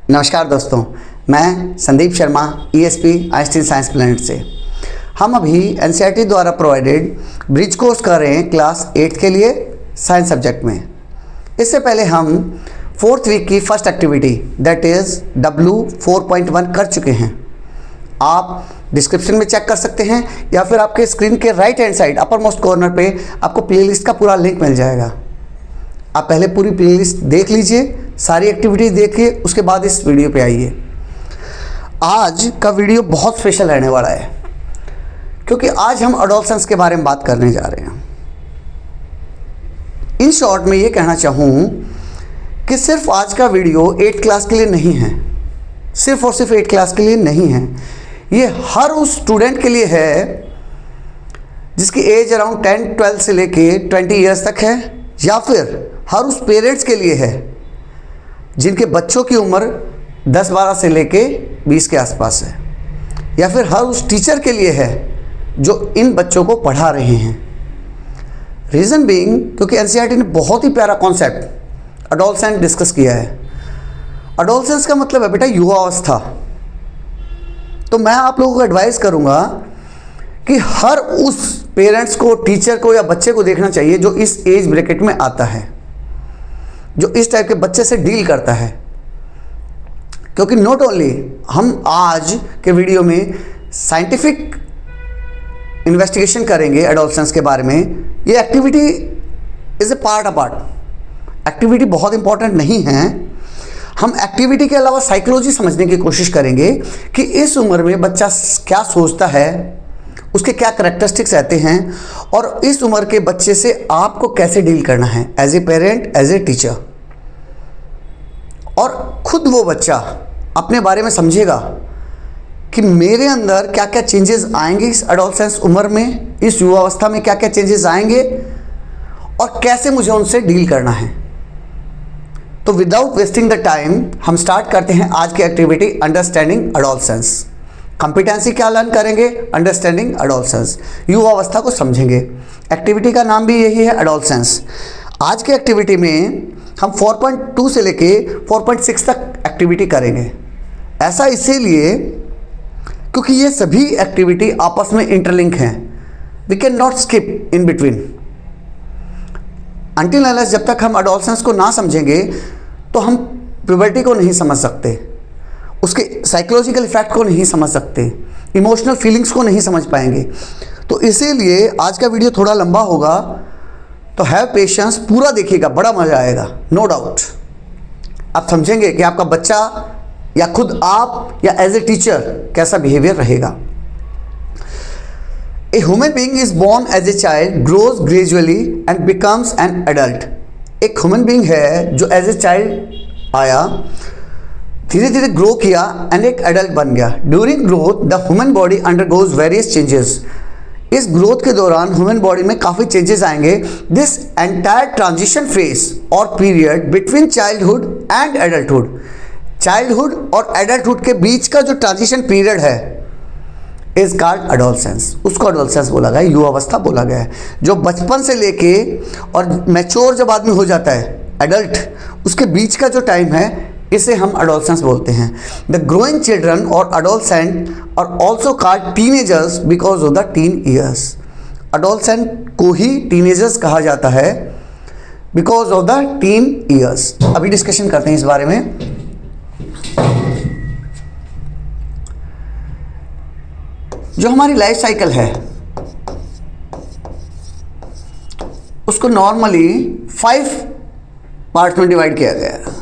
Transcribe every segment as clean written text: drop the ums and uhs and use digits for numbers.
नमस्कार दोस्तों, मैं Sandeep Sharma ESP Einstein science planet से। हम अभी NCERT द्वारा प्रोवाइडेड ब्रिज कोर्स कर रहे हैं क्लास 8 के लिए साइंस सब्जेक्ट में। इससे पहले हम 4th वीक की first activity that is W4.1 कर चुके हैं। आप डिस्क्रिप्शन में चेक कर सकते हैं या फिर आपके स्क्रीन के right hand side upper most corner पे आपको प्लेलिस्ट का पूरा लिंक मिल जाएगा। आप पहले पूरी प्लेलिस्ट देख लीजिए, सारी एक्टिविटीज देखिए, उसके बाद इस वीडियो पे आइए। आज का वीडियो बहुत स्पेशल रहने वाला है क्योंकि आज हम एडोलसेंस के बारे में बात करने जा रहे हैं। इन शॉर्ट में ये कहना चाहूँ कि सिर्फ आज का वीडियो 8th क्लास के लिए नहीं है, सिर्फ और सिर्फ 8th क्लास के लिए नहीं है। ये हर उस स्टूडेंट के लिए है जिसकी एज अराउंड 10-12 से लेके 20 ईयर्स तक है, या फिर हर उस पेरेंट्स के लिए है जिनके बच्चों की उम्र 10-12 से लेके 20 के आसपास है, या फिर हर उस टीचर के लिए है जो इन बच्चों को पढ़ा रहे हैं। रीज़न बीइंग क्योंकि NCERT ने बहुत ही प्यारा कॉन्सेप्ट एडोलसेंस डिस्कस किया है। एडोलसेंस का मतलब है बेटा युवावस्था। तो मैं आप लोगों को एडवाइस करूंगा कि हर उस पेरेंट्स को, टीचर को या बच्चे को देखना चाहिए जो इस एज ब्रैकेट में आता है, जो इस टाइप के बच्चे से डील करता है। क्योंकि नॉट ओनली हम आज के वीडियो में साइंटिफिक इन्वेस्टिगेशन करेंगे एडोलसेंस के बारे में, ये activity is a part. Activity बहुत इंपॉर्टेंट नहीं है। हम एक्टिविटी के अलावा साइकोलॉजी समझने की कोशिश करेंगे कि इस उम्र में बच्चा क्या सोचता है, उसके क्या करैक्टरिस्टिक्स रहते हैं, और इस उम्र के बच्चे से आपको कैसे डील करना है as a parent, as a teacher. और खुद वो बच्चा अपने बारे में समझेगा कि मेरे अंदर क्या क्या चेंजेस आएंगे इस एडोलसेंस उम्र में, इस युवावस्था में क्या क्या चेंजेस आएंगे और कैसे मुझे उनसे डील करना है। तो विदाउट वेस्टिंग द टाइम हम स्टार्ट करते हैं आज की एक्टिविटी अंडरस्टैंडिंग एडोलसेंस। कॉम्पिटेंसी क्या लर्न करेंगे? अंडरस्टैंडिंग एडोलसेंस, युवावस्था को समझेंगे। एक्टिविटी का नाम भी यही है, एडोलसेंस। आज के एक्टिविटी में हम 4.2 से लेके 4.6 तक एक्टिविटी करेंगे। ऐसा इसीलिए क्योंकि ये सभी एक्टिविटी आपस में इंटरलिंक हैं। We can not skip in between. Until unless जब तक हम एडोलसेंस को ना समझेंगे तो हम प्यूबर्टी को नहीं समझ सकते, उसके साइकोलॉजिकल इफेक्ट को नहीं समझ सकते, इमोशनल फीलिंग्स को नहीं समझ पाएंगे। तो इसीलिए आज का वीडियो थोड़ा लंबा होगा, तो हैव पेशेंस, पूरा देखिएगा, बड़ा मज़ा आएगा। नो डाउट आप समझेंगे कि आपका बच्चा या खुद आप या एज ए टीचर कैसा बिहेवियर रहेगा। A human being is born as a child, grows gradually and becomes an adult. एक ह्यूमन बीइंग है जो एज ए चाइल्ड आया, धीरे धीरे ग्रो किया एंड एक एडल्ट बन गया। During growth the human body undergoes various changes. इस ग्रोथ के दौरान ह्यूमन बॉडी में काफ़ी चेंजेस आएंगे। दिस एंटायर ट्रांजिशन फेज और period between childhood and adulthood, childhood और एडल्टहुड के बीच का जो ट्रांजिशन पीरियड है इज कॉल्ड एडोलसेंस। उसको एडोलसेंस बोला गया है, युवावस्था बोला गया है। जो बचपन से लेके और मैच्योर जब आदमी हो जाता है, एडल्ट, उसके बीच का जो टाइम है इसे हम एडोलसेंस बोलते हैं। द ग्रोइंग चिल्ड्रन और adolescent are also called teenagers because of the teen years. Adolescent को ही टीनेजर्स कहा जाता है because of the teen years. अभी डिस्कशन करते हैं इस बारे में। जो हमारी लाइफ साइकिल है उसको नॉर्मली 5 पार्ट में डिवाइड किया गया है।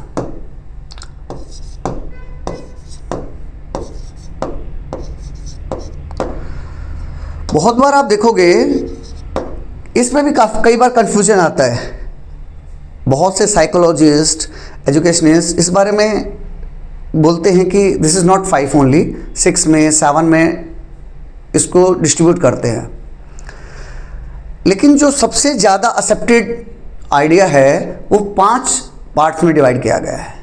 बहुत बार आप देखोगे इसमें भी कई बार कंफ्यूजन आता है। बहुत से साइकोलॉजिस्ट, एजुकेशनिस्ट इस बारे में बोलते हैं कि दिस इज़ नॉट 5 ओनली, 6 में, 7 में इसको डिस्ट्रीब्यूट करते हैं। लेकिन जो सबसे ज़्यादा एक्सेप्टेड आइडिया है वो 5 पार्ट्स में डिवाइड किया गया है।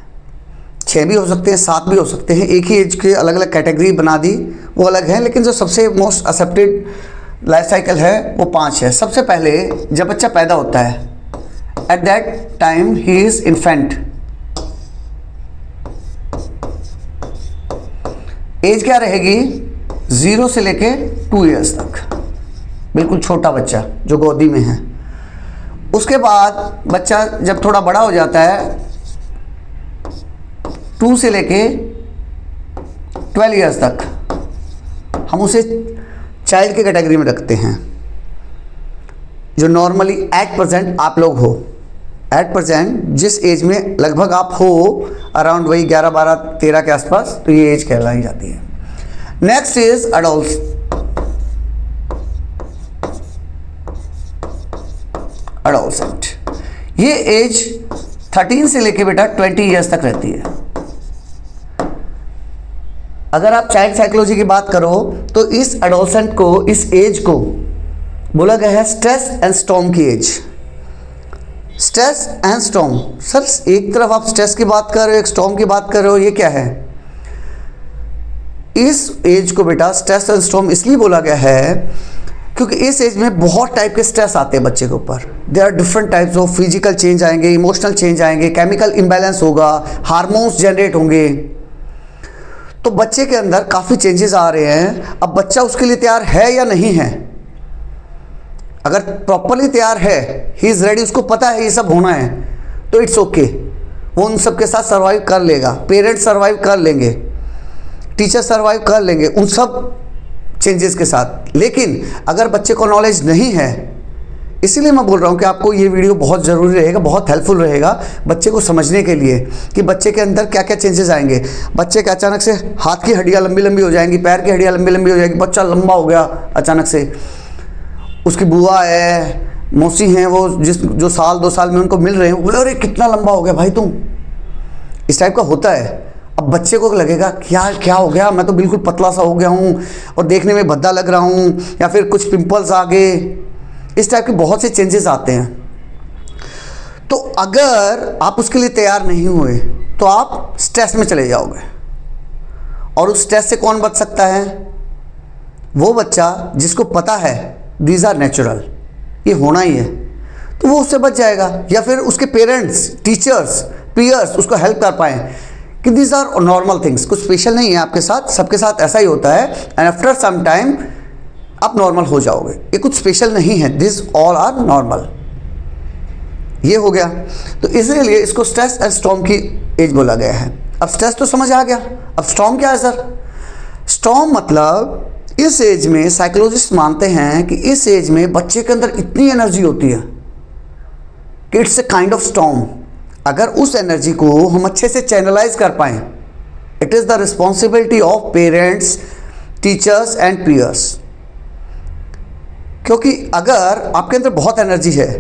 6 भी हो सकते हैं, 7 भी हो सकते हैं, एक ही एज के अलग अलग कैटेगरी बना दी, वो अलग है। लेकिन जो सबसे मोस्ट एक्सेप्टेड लाइफ साइकिल है वो 5 है। सबसे पहले जब बच्चा पैदा होता है, at that time he is infant, age क्या रहेगी, 0 से लेके 2 ईयर्स तक, बिल्कुल छोटा बच्चा जो गोदी में है। उसके बाद बच्चा जब थोड़ा बड़ा हो जाता है, 2 से लेके 12 ईयर्स तक, हम उसे चाइल्ड की कैटेगरी में रखते हैं, जो नॉर्मली एट प्रेजेंट आप लोग हो। एट प्रेजेंट जिस एज में लगभग आप हो, अराउंड वही 11, 12, 13 के आसपास, तो ये एज कहलाई जाती है। Next is adolescent. ये एज 13 से लेके बेटा 20 ईयर्स तक रहती है। अगर आप चाइल्ड साइकोलॉजी की बात करो तो इस एडोलसेंट को, इस एज को बोला गया है स्ट्रेस एंड स्टॉर्म की age. Stress and storm, sir एक तरफ आप स्ट्रेस की बात कर रहे हो, एक स्टॉर्म की बात कर रहे हो, ये क्या है? इस एज को बेटा स्ट्रेस एंड स्टॉर्म इसलिए बोला गया है क्योंकि इस एज में बहुत टाइप के स्ट्रेस आते हैं बच्चे के ऊपर। There are different types of physical change आएंगे, इमोशनल चेंज आएंगे, केमिकल इम्बैलेंस होगा, हार्मोन्स जनरेट होंगे, तो बच्चे के अंदर काफ़ी चेंजेस आ रहे हैं। अब बच्चा उसके लिए तैयार है या नहीं है? अगर प्रॉपरली तैयार है, ही इज़ रेडी, उसको पता है ये सब होना है, तो इट्स ओके, वो उन सब के साथ सर्वाइव कर लेगा। पेरेंट्स सर्वाइव कर लेंगे, टीचर सर्वाइव कर लेंगे उन सब चेंजेस के साथ। लेकिन अगर बच्चे को नॉलेज नहीं है, इसीलिए मैं बोल रहा हूँ कि आपको ये वीडियो बहुत ज़रूरी रहेगा, बहुत हेल्पफुल रहेगा बच्चे को समझने के लिए कि बच्चे के अंदर क्या क्या चेंजेस आएंगे। बच्चे के अचानक से हाथ की हड्डियाँ लंबी लंबी हो जाएंगी, पैर की हड्डियाँ लंबी लंबी हो जाएगी, बच्चा लंबा हो गया अचानक से, उसकी बुआ है, मौसी हैं, वो जो साल 2 साल में उनको मिल रहे हैं, बोले अरे कितना लंबा हो गया भाई तुम, इस टाइप का होता है। अब बच्चे को लगेगा क्या हो गया, मैं तो बिल्कुल पतला सा हो गया हूँ और देखने में भद्दा लग रहा हूँ, या फिर कुछ पिंपल्स आ गए, इस टाइप के बहुत से चेंजेस आते हैं। तो अगर आप उसके लिए तैयार नहीं हुए तो आप स्ट्रेस में चले जाओगे, और उस स्ट्रेस से कौन बच सकता है? वो बच्चा जिसको पता है दीज आर नेचुरल, ये होना ही है, तो वो उससे बच जाएगा, या फिर उसके पेरेंट्स, टीचर्स, पीयर्स उसको हेल्प कर पाएँ कि दीज आर नॉर्मल थिंग्स, कुछ स्पेशल नहीं है आपके साथ, सबके साथ ऐसा ही होता है, एंड आफ्टर सम टाइम आप नॉर्मल हो जाओगे, ये कुछ स्पेशल नहीं है, दिस ऑल आर नॉर्मल। ये हो गया, तो इसीलिए इसको स्ट्रेस एंड स्टॉर्म की एज बोला गया है। अब स्ट्रेस तो समझ आ गया, अब स्टॉर्म क्या है सर? स्टॉर्म मतलब इस एज में साइकोलॉजिस्ट मानते हैं कि इस एज में बच्चे के अंदर इतनी एनर्जी होती है कि it's a kind of storm. अगर उस एनर्जी को हम अच्छे से चैनलाइज कर पाएँ, it is the responsibility of parents, teachers and peers. क्योंकि अगर आपके अंदर बहुत एनर्जी है,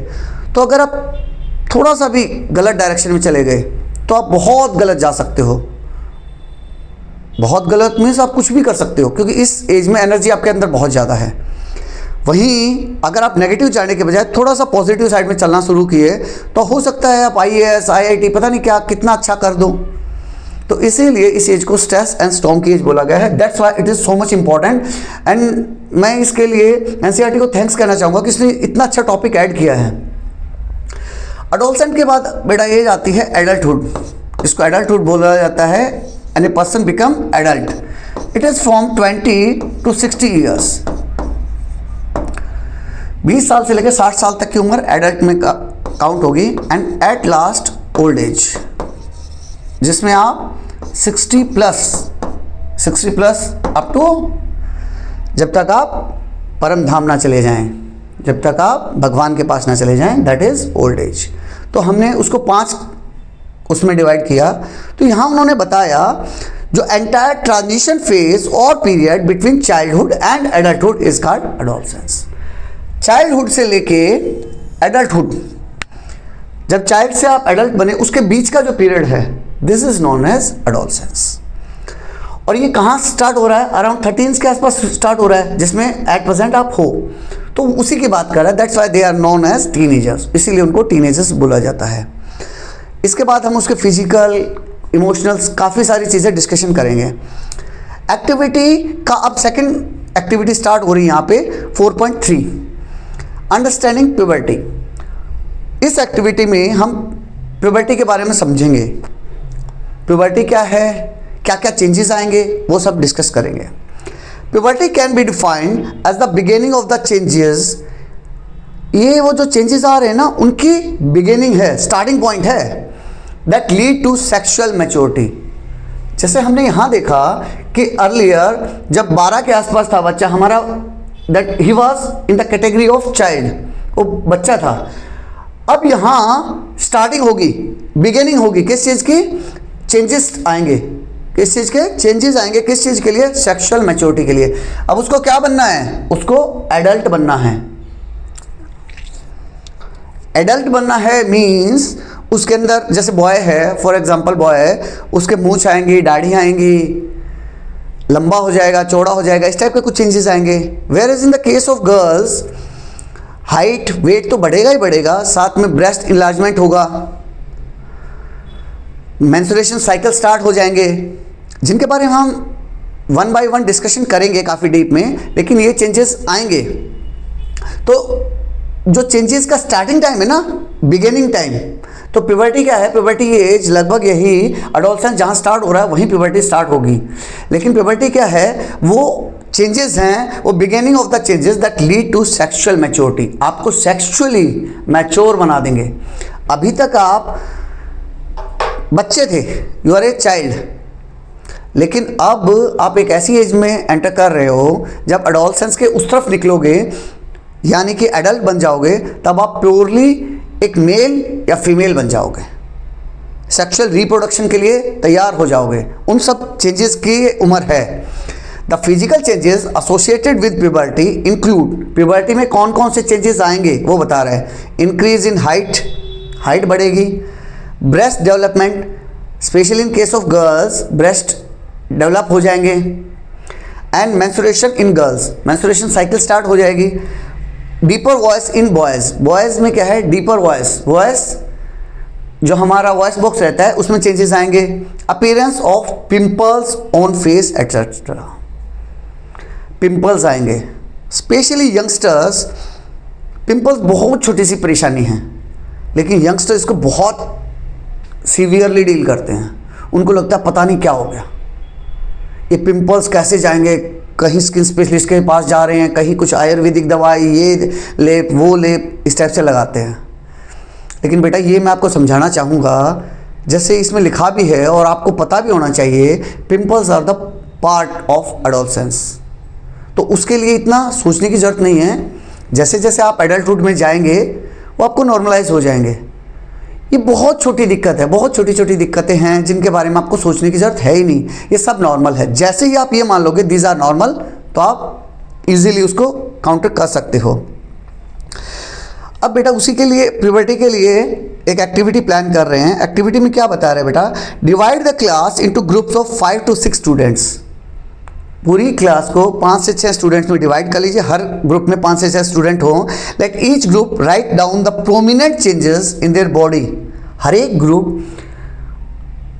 तो अगर आप थोड़ा सा भी गलत डायरेक्शन में चले गए तो आप बहुत गलत जा सकते हो। बहुत गलत मीन्स आप कुछ भी कर सकते हो, क्योंकि इस एज में एनर्जी आपके अंदर बहुत ज़्यादा है। वहीं अगर आप नेगेटिव जाने के बजाय थोड़ा सा पॉजिटिव साइड में चलना शुरू किए, तो हो सकता है आप IAS, IIT पता नहीं क्या कितना अच्छा कर दो। तो इसीलिए इस एज को स्ट्रेस एंड स्टॉर्म की एज बोला गया है। That's why it is so much important, and मैं इसके लिए NCERT को थैंक्स कहना चाहूँगा कि इसने इतना अच्छा टॉपिक ऐड किया है। एडोलसेंट के बाद बेटा एज आती है एडल्टहुड, इसको एडल्टहुड बोला जाता है, and a person become adult. It is from 20 to 60 years. 20 साल से लेकर 60 साल तक की उम्र एडल्ट में काउंट होगी, and at last old age, जिसमें आप 60 प्लस अप टू जब तक आप परम धाम ना चले जाएं, जब तक आप भगवान के पास ना चले जाएं, दैट इज़ ओल्ड एज। तो हमने उसको 5 उसमें डिवाइड किया। तो यहाँ उन्होंने बताया जो एंटायर ट्रांजिशन फेज और period between childhood and adulthood is called adolescence. Childhood से लेके एडल्टहुड, जब चाइल्ड से आप एडल्ट बने उसके बीच का जो पीरियड है, this is known as adolescence. और ये कहाँ स्टार्ट हो रहा है? अराउंड 13 के आसपास स्टार्ट हो रहा है, जिसमें एट प्रेजेंट आप हो, तो उसी की बात कर रहा है। That's why they are known as teenagers, इसीलिए उनको टीनेजर्स बोला जाता है। इसके बाद हम उसके फिजिकल, इमोशनल्स, काफ़ी सारी चीज़ें डिस्कशन करेंगे। एक्टिविटी का अब सेकंड एक्टिविटी स्टार्ट हो रही है यहाँ पे 4.3, अंडरस्टैंडिंग प्यूबर्टी। इस एक्टिविटी में हम प्यूबर्टी के बारे में समझेंगे। प्यूबर्टी क्या है, क्या क्या चेंजेस आएंगे वो सब डिस्कस करेंगे। Puberty can be defined as the beginning of the changes. ये वो जो चेंजेस आ रहे हैं ना, उनकी बिगिनिंग है, स्टार्टिंग पॉइंट है, that lead to sexual maturity. जैसे हमने यहाँ देखा कि अर्लियर जब 12 के आसपास था बच्चा हमारा, that he was in the category of child, वो बच्चा था। अब यहाँ स्टार्टिंग होगी, बिगिनिंग होगी किस चीज़ की? चेंजेस आएंगे। किस चीज़ के चेंजेस आएंगे? किस चीज़ के लिए? सेक्सुअल मैच्योरिटी के लिए। अब उसको क्या बनना है? उसको एडल्ट बनना है। एडल्ट बनना है मीन्स उसके अंदर, जैसे बॉय है, फॉर एग्जांपल बॉय है, उसके मूंछ आएंगी, दाढ़ी आएंगी, लंबा हो जाएगा, चौड़ा हो जाएगा, इस टाइप के कुछ चेंजेस आएंगे। Where is in the case of girls, height weight तो बढ़ेगा ही बढ़ेगा, साथ में ब्रेस्ट इनलार्जमेंट होगा, मेंस्ट्रुएशन साइकिल स्टार्ट हो जाएंगे, जिनके बारे में हम वन बाय वन डिस्कशन करेंगे काफ़ी डीप में, लेकिन ये चेंजेस आएंगे। तो जो चेंजेस का स्टार्टिंग टाइम है ना, बिगिनिंग टाइम, तो प्यूबर्टी क्या है? प्यूबर्टी की एज लगभग यही एडोलसेंस जहाँ स्टार्ट हो रहा है वहीं प्यूबर्टी स्टार्ट होगी। लेकिन प्यूबर्टी क्या है? वो चेंजेस हैं, वो beginning of the changes that lead to sexual maturity. आपको सेक्सुअली मैच्योर बना देंगे। अभी तक आप बच्चे थे, यू आर ए चाइल्ड, लेकिन अब आप एक ऐसी एज में एंटर कर रहे हो जब एडोलसेंस के उस तरफ निकलोगे, यानी कि एडल्ट बन जाओगे, तब आप प्योरली एक मेल या फीमेल बन जाओगे, सेक्सुअल रिप्रोडक्शन के लिए तैयार हो जाओगे। उन सब चेंजेस की उम्र है। The physical changes associated with puberty include, puberty में कौन कौन से चेंजेस आएंगे वो बता रहे हैं। इंक्रीज इन हाइट, हाइट बढ़ेगी, breast development, specially in case of girls breast develop हो जाएंगे, and menstruation in girls, menstruation cycle start हो जाएगी। Deeper voice in boys, boys में क्या है? डीपर वॉइस, वॉइस जो हमारा वॉइस बॉक्स रहता है उसमें चेंजेस आएंगे। Appearance of pimples on face etcetera, pimples आएंगे, स्पेशली यंगस्टर्स। पिंपल्स बहुत छोटी सी परेशानी है, लेकिन यंगस्टर्स इसको बहुत सीवियरली डील करते हैं। उनको लगता है पता नहीं क्या हो गया, ये पिंपल्स कैसे जाएंगे, कहीं स्किन स्पेशलिस्ट के पास जा रहे हैं, कहीं कुछ आयुर्वेदिक दवाई, ये लेप वो लेप, इस टाइप से लगाते हैं। लेकिन बेटा ये मैं आपको समझाना चाहूँगा, जैसे इसमें लिखा भी है और आपको पता भी होना चाहिए, pimples are the part of adolescence. तो उसके लिए इतना सोचने की ज़रूरत नहीं है। जैसे जैसे आप एडल्टहुड में जाएंगे वो आपको नॉर्मलाइज हो जाएंगे। ये बहुत छोटी दिक्कत है, बहुत छोटी छोटी दिक्कतें हैं जिनके बारे में आपको सोचने की ज़रूरत है ही नहीं, ये सब नॉर्मल है। जैसे ही आप ये मान लोगे दीज आर नॉर्मल, तो आप इजीली उसको काउंटर कर सकते हो। अब बेटा उसी के लिए, प्यूबर्टी के लिए एक एक्टिविटी प्लान कर रहे हैं। एक्टिविटी में क्या बता रहे हैं बेटा? Divide the class into groups of 5 to 6 students. पूरी क्लास को 5 से 6 स्टूडेंट्स में डिवाइड कर लीजिए, हर ग्रुप में 5 से 6 स्टूडेंट हो। Let each group write down the prominent changes in their body. हर एक ग्रुप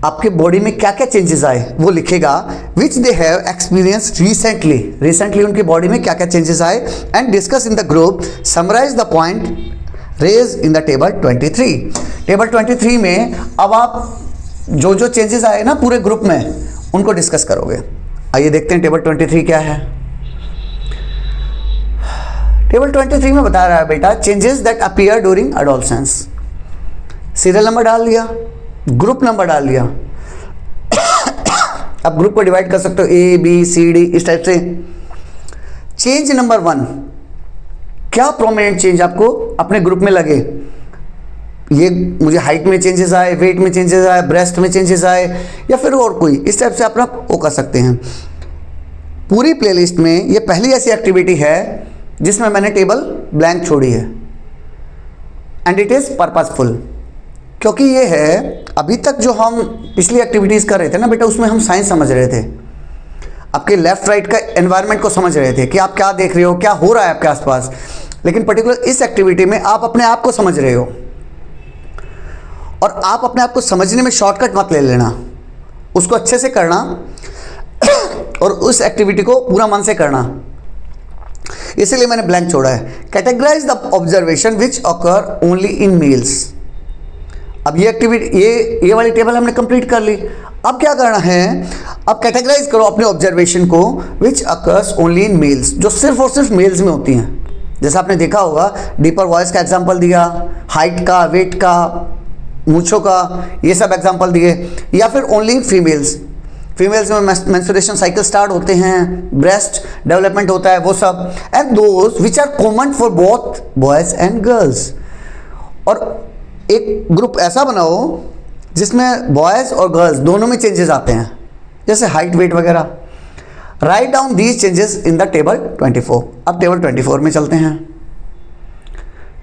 आपके बॉडी में क्या क्या चेंजेस आए वो लिखेगा, which they have experience recently, recently उनकी बॉडी में क्या क्या चेंजेस आए, and discuss in the group, summarize the point raise in the table 23। Table 23 में अब आप जो जो चेंजेस आए ना पूरे ग्रुप में उनको डिस्कस करोगे। आइए देखते हैं टेबल 23 क्या है। टेबल 23 में बता रहा है बेटा, changes that appear during adolescence. Serial number डाल दिया, ग्रुप नंबर डाल दिया। आप ग्रुप को डिवाइड कर सकते हो A B C D इस टाइप से। चेंज नंबर 1, क्या प्रोमिनेंट चेंज आपको अपने ग्रुप में लगे? ये मुझे हाइट में चेंजेस आए, वेट में चेंजेस आए, ब्रेस्ट में चेंजेस आए, या फिर और कोई, इस टाइप से अपना वो कर सकते हैं। पूरी प्लेलिस्ट में ये पहली ऐसी एक्टिविटी है जिसमें मैंने टेबल ब्लैंक छोड़ी है, एंड इट इज़ पर्पसफुल। क्योंकि ये है, अभी तक जो हम पिछली एक्टिविटीज़ कर रहे थे ना बेटा, उसमें हम साइंस समझ रहे थे, आपके लेफ्ट राइट का एनवायरनमेंट को समझ रहे थे कि आप क्या देख रहे हो, क्या हो रहा है आपके आसपास। लेकिन पर्टिकुलर इस एक्टिविटी में आप अपने आप को समझ रहे हो, और आप अपने आप को समझने में शॉर्टकट मत ले लेना, उसको अच्छे से करना और उस एक्टिविटी को पूरा मन से करना। इसीलिए मैंने ब्लैंक छोड़ा है। Categorise the observation which occur only in males. अब ये एक्टिविटी, ये वाली टेबल हमने कंप्लीट कर ली। अब क्या करना है, अब कैटेगराइज करो अपने ऑब्जर्वेशन को, which occurs only in mails, जो सिर्फ और सिर्फ मेल्स में होती हैं। जैसा आपने देखा होगा, डीपर वॉइस का एग्जांपल दिया, हाइट का, वेट का, मूंछों का, ये सब एग्जांपल दिए। या फिर ओनली फीमेल्स, फीमेल्स में मेंस्ट्रुएशन साइकिल स्टार्ट होते हैं, ब्रेस्ट डेवलपमेंट होता है, वो सब। And those which are common for both boys and girls. और एक ग्रुप ऐसा बनाओ जिसमें बॉयज़ और गर्ल्स दोनों में चेंजेस आते हैं, जैसे हाइट, वेट वगैरह। Write down these changes in the table 24। अब टेबल 24 में चलते हैं।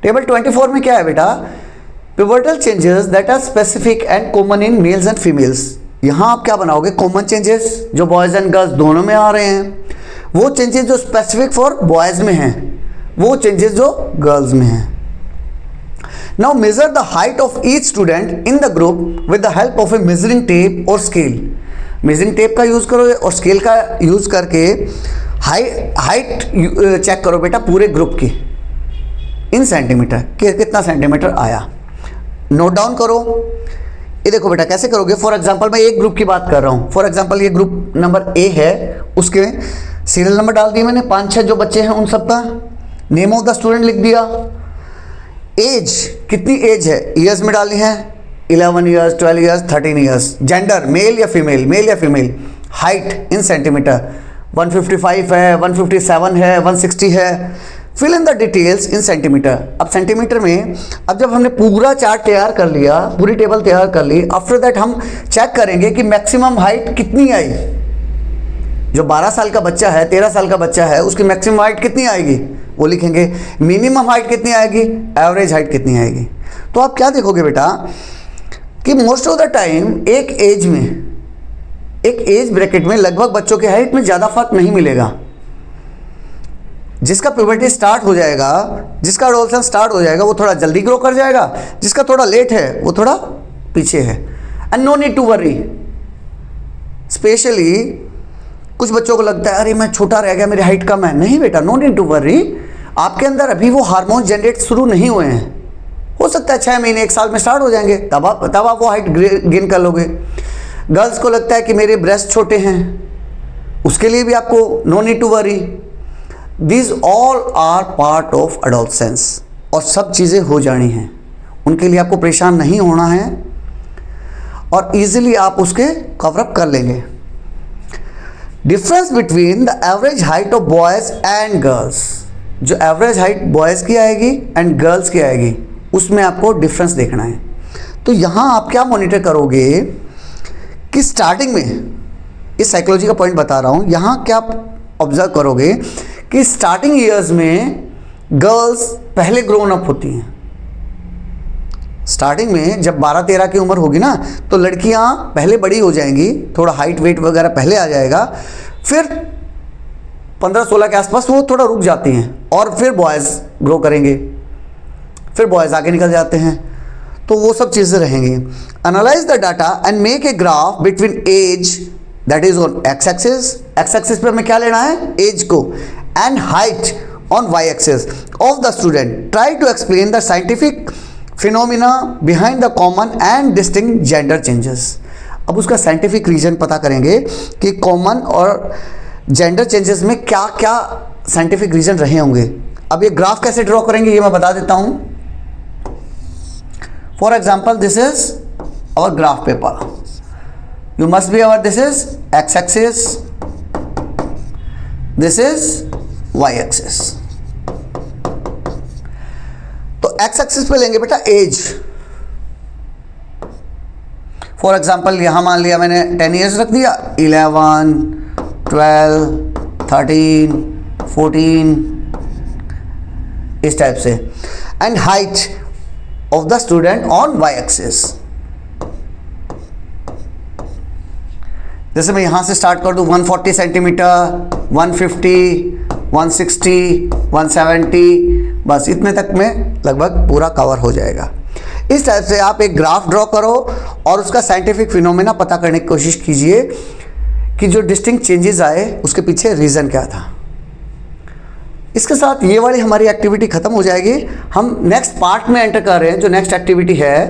टेबल 24 में क्या है बेटा, pivotal changes that are specific and common in males and females. यहाँ आप क्या बनाओगे, कॉमन चेंजेस जो बॉयज़ एंड गर्ल्स दोनों में आ रहे हैं, वो चेंजेस जो स्पेसिफिक फॉर बॉयज़ में हैं, वो चेंजेस जो गर्ल्स में हैं। Now measure the height of each student in the group with the help of A measuring tape और स्केल। मेजरिंग टेप का यूज़ करो और स्केल का यूज़ करके हाइट चेक करो बेटा पूरे ग्रुप की इन सेंटीमीटर, कितना सेंटीमीटर आया, नोट डाउन करो। ये देखो बेटा कैसे करोगे, फॉर एग्जांपल मैं एक ग्रुप की बात कर रहा हूँ। फॉर एग्जांपल ये ग्रुप नंबर ए है, उसके सीरियल नंबर डाल दिए मैंने, 5-6 जो बच्चे हैं उन सबका नेम ऑफ द स्टूडेंट लिख दिया। एज, कितनी एज है, ईयर्स में डालनी है, 11 years, 12 years, 13 years. Gender, male या फीमेल, मेल या फीमेल। हाइट इन सेंटीमीटर, 155 है, 157 है, 160 है। Fill in the details in centimetre. अब सेंटीमीटर में, अब जब हमने पूरा चार्ट तैयार कर लिया, पूरी टेबल तैयार कर ली, आफ्टर दैट हम चेक करेंगे कि मैक्सिमम हाइट कितनी आई। जो 12 साल का बच्चा है, 13 साल का बच्चा है, उसकी मैक्सिमम हाइट कितनी आएगी वो लिखेंगे। मिनिमम हाइट कितनी आएगी, एवरेज हाइट कितनी आएगी। तो आप क्या देखोगे बेटा कि मोस्ट ऑफ द टाइम एक एज में, एक एज ब्रैकेट में लगभग बच्चों के हाइट में ज़्यादा फर्क नहीं मिलेगा। जिसका प्यूबर्टी स्टार्ट हो जाएगा, जिसका एडोलसेंस स्टार्ट हो जाएगा, वो थोड़ा जल्दी ग्रो कर जाएगा, जिसका थोड़ा लेट है वो थोड़ा पीछे है। And no need to worry. Especially कुछ बच्चों को लगता है अरे मैं छोटा रह गया, मेरी हाइट कम है। नहीं बेटा, नो नीड टू वरी। आपके अंदर अभी वो हार्मोन जनरेट शुरू नहीं हुए हैं, हो सकता है 6 महीने 1 साल में स्टार्ट हो जाएंगे, तब आप वो हाइट गेन कर लोगे। गर्ल्स को लगता है कि मेरे ब्रेस्ट छोटे हैं, उसके लिए भी आपको no need to worry. These all are part of adolescence, और सब चीज़ें हो जानी हैं, उनके लिए आपको परेशान नहीं होना है और इजीली आप उसके कवरअप कर लेंगे। Difference between the average height of boys and girls, जो एवरेज हाइट बॉयज़ की आएगी एंड गर्ल्स की आएगी, उसमें आपको डिफरेंस देखना है। तो यहाँ आप क्या मॉनिटर करोगे कि स्टार्टिंग में, इस साइकोलॉजी का पॉइंट बता रहा हूँ, यहाँ क्या ऑब्जर्व करोगे कि स्टार्टिंग ईयर्स में गर्ल्स पहले ग्रोन अप होती हैं। स्टार्टिंग में जब 12-13 की उम्र होगी ना, तो लड़कियां पहले बड़ी हो जाएंगी, थोड़ा हाइट वेट वगैरह पहले आ जाएगा, फिर 15-16 के आसपास वो थोड़ा रुक जाती हैं और फिर बॉयज़ ग्रो करेंगे, फिर बॉयज़ आगे निकल जाते हैं। तो वो सब चीज़ें रहेंगी। Analyse the data and make a graph between age, that is on X axis. X axis पे हमें क्या लेना है, एज को, and height on y-axis of the student. Try to explain the scientific phenomena behind the common and distinct gender changes. अब उसका scientific reason पता करेंगे कि common और gender changes में क्या क्या scientific reason रहे होंगे। अब ये ग्राफ कैसे ड्रॉ करेंगे ये मैं बता देता हूँ। For example, this is our graph paper. You must be aware this is x-axis, this is y axis. तो x एक्सिस पे लेंगे बेटा एज। फॉर एग्जांपल यहां मान लिया मैंने 10 ईयर्स रख दिया, 11, 12, 13, 14 इस टाइप से। And height of the student on y axis. जैसे मैं यहां से स्टार्ट कर दूं 140 सेंटीमीटर, 150, 160, 170, बस इतने तक में लगभग पूरा कवर हो जाएगा। इस टाइप से आप एक ग्राफ ड्रॉ करो और उसका साइंटिफिक फिनोमेना पता करने की कोशिश कीजिए कि जो डिस्टिंक्ट चेंजेस आए उसके पीछे रीज़न क्या था। इसके साथ ये वाली हमारी एक्टिविटी ख़त्म हो जाएगी। हम नेक्स्ट पार्ट में एंटर कर रहे हैं। जो नेक्स्ट एक्टिविटी है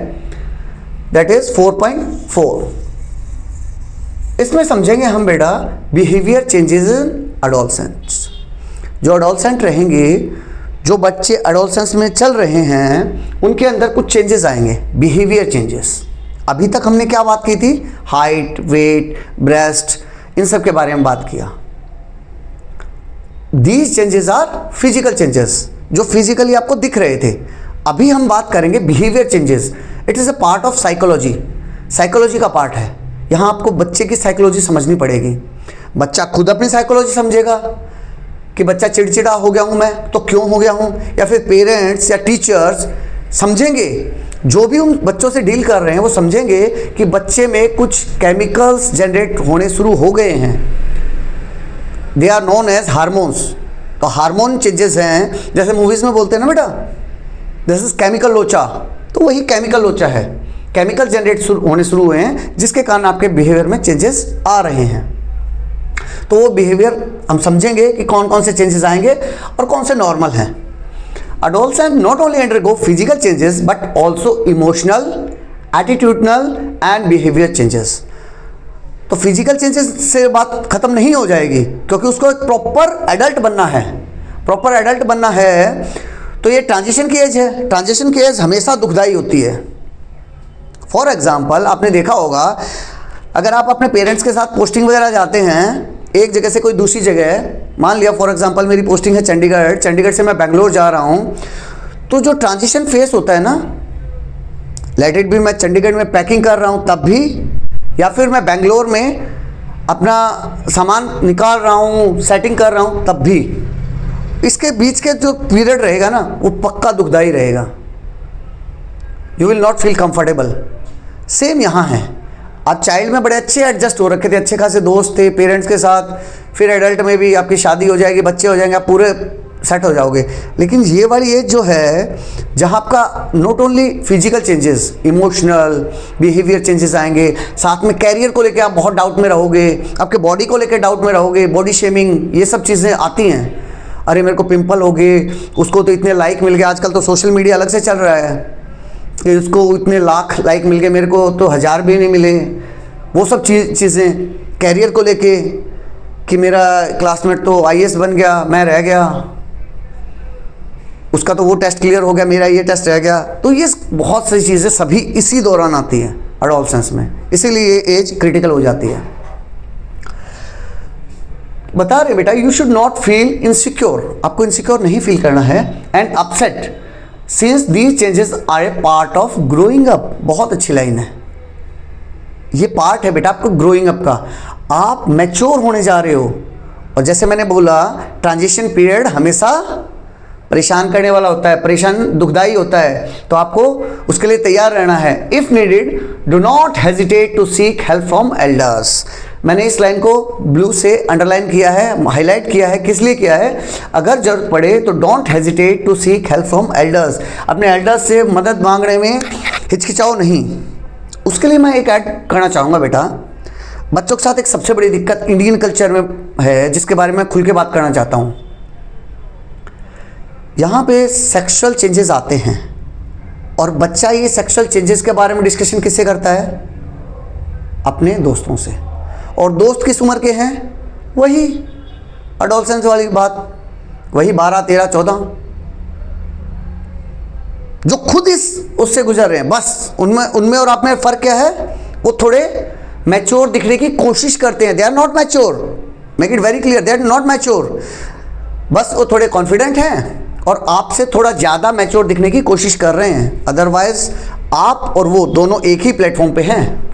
दैट इज़ 4.4। इसमें समझेंगे हम बेटा बिहेवियर चेंजेस इन एडोलसेंट्स। जो एडोलसेंट रहेंगे, जो बच्चे एडोलसेंस में चल रहे हैं, उनके अंदर कुछ चेंजेस आएंगे, बिहेवियर चेंजेस। अभी तक हमने क्या बात की थी? हाइट, वेट, ब्रेस्ट, इन सब के बारे में बात किया। These changes are physical changes, जो फिजिकली आपको दिख रहे थे। अभी हम बात करेंगे behaviour changes. It is a part of psychology, psychology का पार्ट है। यहाँ आपको बच्चे की साइकोलॉजी समझनी पड़ेगी। बच्चा खुद अपनी साइकोलॉजी समझेगा कि बच्चा चिड़चिड़ा हो गया हूँ मैं, तो क्यों हो गया हूँ, या फिर पेरेंट्स या टीचर्स समझेंगे, जो भी उन बच्चों से डील कर रहे हैं वो समझेंगे कि बच्चे में कुछ केमिकल्स जनरेट होने शुरू हो गए हैं। They are known as hormones. तो हार्मोन चेंजेस हैं, जैसे मूवीज़ में बोलते हैं ना बेटा, दिस इज केमिकल लोचा, तो वही केमिकल लोचा है। केमिकल जनरेट होने शुरू हुए हैं, जिसके कारण आपके बिहेवियर में चेंजेस आ रहे हैं। तो वो बिहेवियर हम समझेंगे कि कौन कौन से चेंजेस आएंगे और कौन से नॉर्मल हैं। Adolescents not only undergo physical changes but also emotional, attitudinal and behavior changes। तो फिजिकल चेंजेस से बात खत्म नहीं हो जाएगी, क्योंकि उसको एक प्रॉपर एडल्ट बनना है। प्रॉपर एडल्ट बनना है तो ये ट्रांजिशन की एज है। ट्रांजिशन की एज हमेशा दुखदाई होती है। फॉर एग्जाम्पल, आपने देखा होगा, अगर आप अपने पेरेंट्स के साथ पोस्टिंग वगैरह जाते हैं एक जगह से कोई दूसरी जगह, मान लिया फॉर एग्जांपल मेरी पोस्टिंग है चंडीगढ़, चंडीगढ़ से मैं बेंगलोर जा रहा हूँ, तो जो ट्रांजिशन फेस होता है ना, लेट इट बी मैं चंडीगढ़ में पैकिंग कर रहा हूँ तब भी, या फिर मैं बेंगलोर में अपना सामान निकाल रहा हूँ, सेटिंग कर रहा हूँ तब भी, इसके बीच के जो पीरियड रहेगा ना, वो पक्का दुखदाई रहेगा। You will not feel comfortable. Same यहाँ है। आप चाइल्ड में बड़े अच्छे एडजस्ट हो रखे थे, अच्छे खासे दोस्त थे पेरेंट्स के साथ, फिर एडल्ट में भी आपकी शादी हो जाएगी, बच्चे हो जाएंगे, आप पूरे सेट हो जाओगे। लेकिन ये वाली एज जो है, जहाँ आपका not only physical changes, emotional, behaviour changes आएंगे, साथ में कैरियर को लेके आप बहुत डाउट में रहोगे, आपके बॉडी को लेके डाउट में रहोगे, बॉडी शेमिंग, ये सब चीज़ें आती हैं। अरे मेरे को पिंपल हो गए, उसको तो इतने लाइक मिल गए, आजकल तो सोशल मीडिया अलग से चल रहा है कि उसको इतने लाख लाइक मिल गए, मेरे को तो 1000 भी नहीं मिले। वो सब चीज़ें कैरियर को लेके कि मेरा क्लासमेट तो IAS बन गया, मैं रह गया, उसका तो वो टेस्ट क्लियर हो गया, मेरा ये टेस्ट रह गया। तो ये बहुत सी चीज़ें सभी इसी दौरान आती हैं एडोलसेंस में, इसीलिए ये एज क्रिटिकल हो जाती है। बता रहे बेटा, you should not feel insecure, आपको इनसिक्योर नहीं फील करना है, and upset since these changes are a part of growing up. बहुत अच्छी लाइन है, ये पार्ट है बेटा आपको ग्रोइंग अप का। आप मैच्योर होने जा रहे हो, और जैसे मैंने बोला ट्रांजिशन पीरियड हमेशा परेशान करने वाला होता है, परेशान दुखदाई होता है, तो आपको उसके लिए तैयार रहना है। If needed do not hesitate to seek help from elders. मैंने इस लाइन को ब्लू से अंडरलाइन किया है, हाईलाइट किया है। किस लिए किया है? अगर जरूरत पड़े तो don't hesitate to seek help from elders. अपने एल्डर्स से मदद मांगने में हिचकिचाओ नहीं। उसके लिए मैं एक ऐड करना चाहूँगा बेटा। बच्चों के साथ एक सबसे बड़ी दिक्कत इंडियन कल्चर में है, जिसके बारे में खुल के बात करना चाहता हूँ। यहाँ पे सेक्सुअल चेंजेस आते हैं, और बच्चा ये सेक्सुअल चेंजेस के बारे में डिस्कशन किससे करता है? अपने दोस्तों से। और दोस्त किस उम्र के हैं? वही एडोलसेंस वाली बात, वही 12, 13, 14, जो खुद उससे गुजर रहे हैं। बस उनमें और आप में फ़र्क क्या है? वो थोड़े मैच्योर दिखने की कोशिश करते हैं। They are not mature, make it very clear, they are not mature. बस वो थोड़े कॉन्फिडेंट हैं और आपसे थोड़ा ज़्यादा मैच्योर दिखने की कोशिश कर रहे हैं। अदरवाइज आप और वो दोनों एक ही प्लेटफॉर्म पे हैं।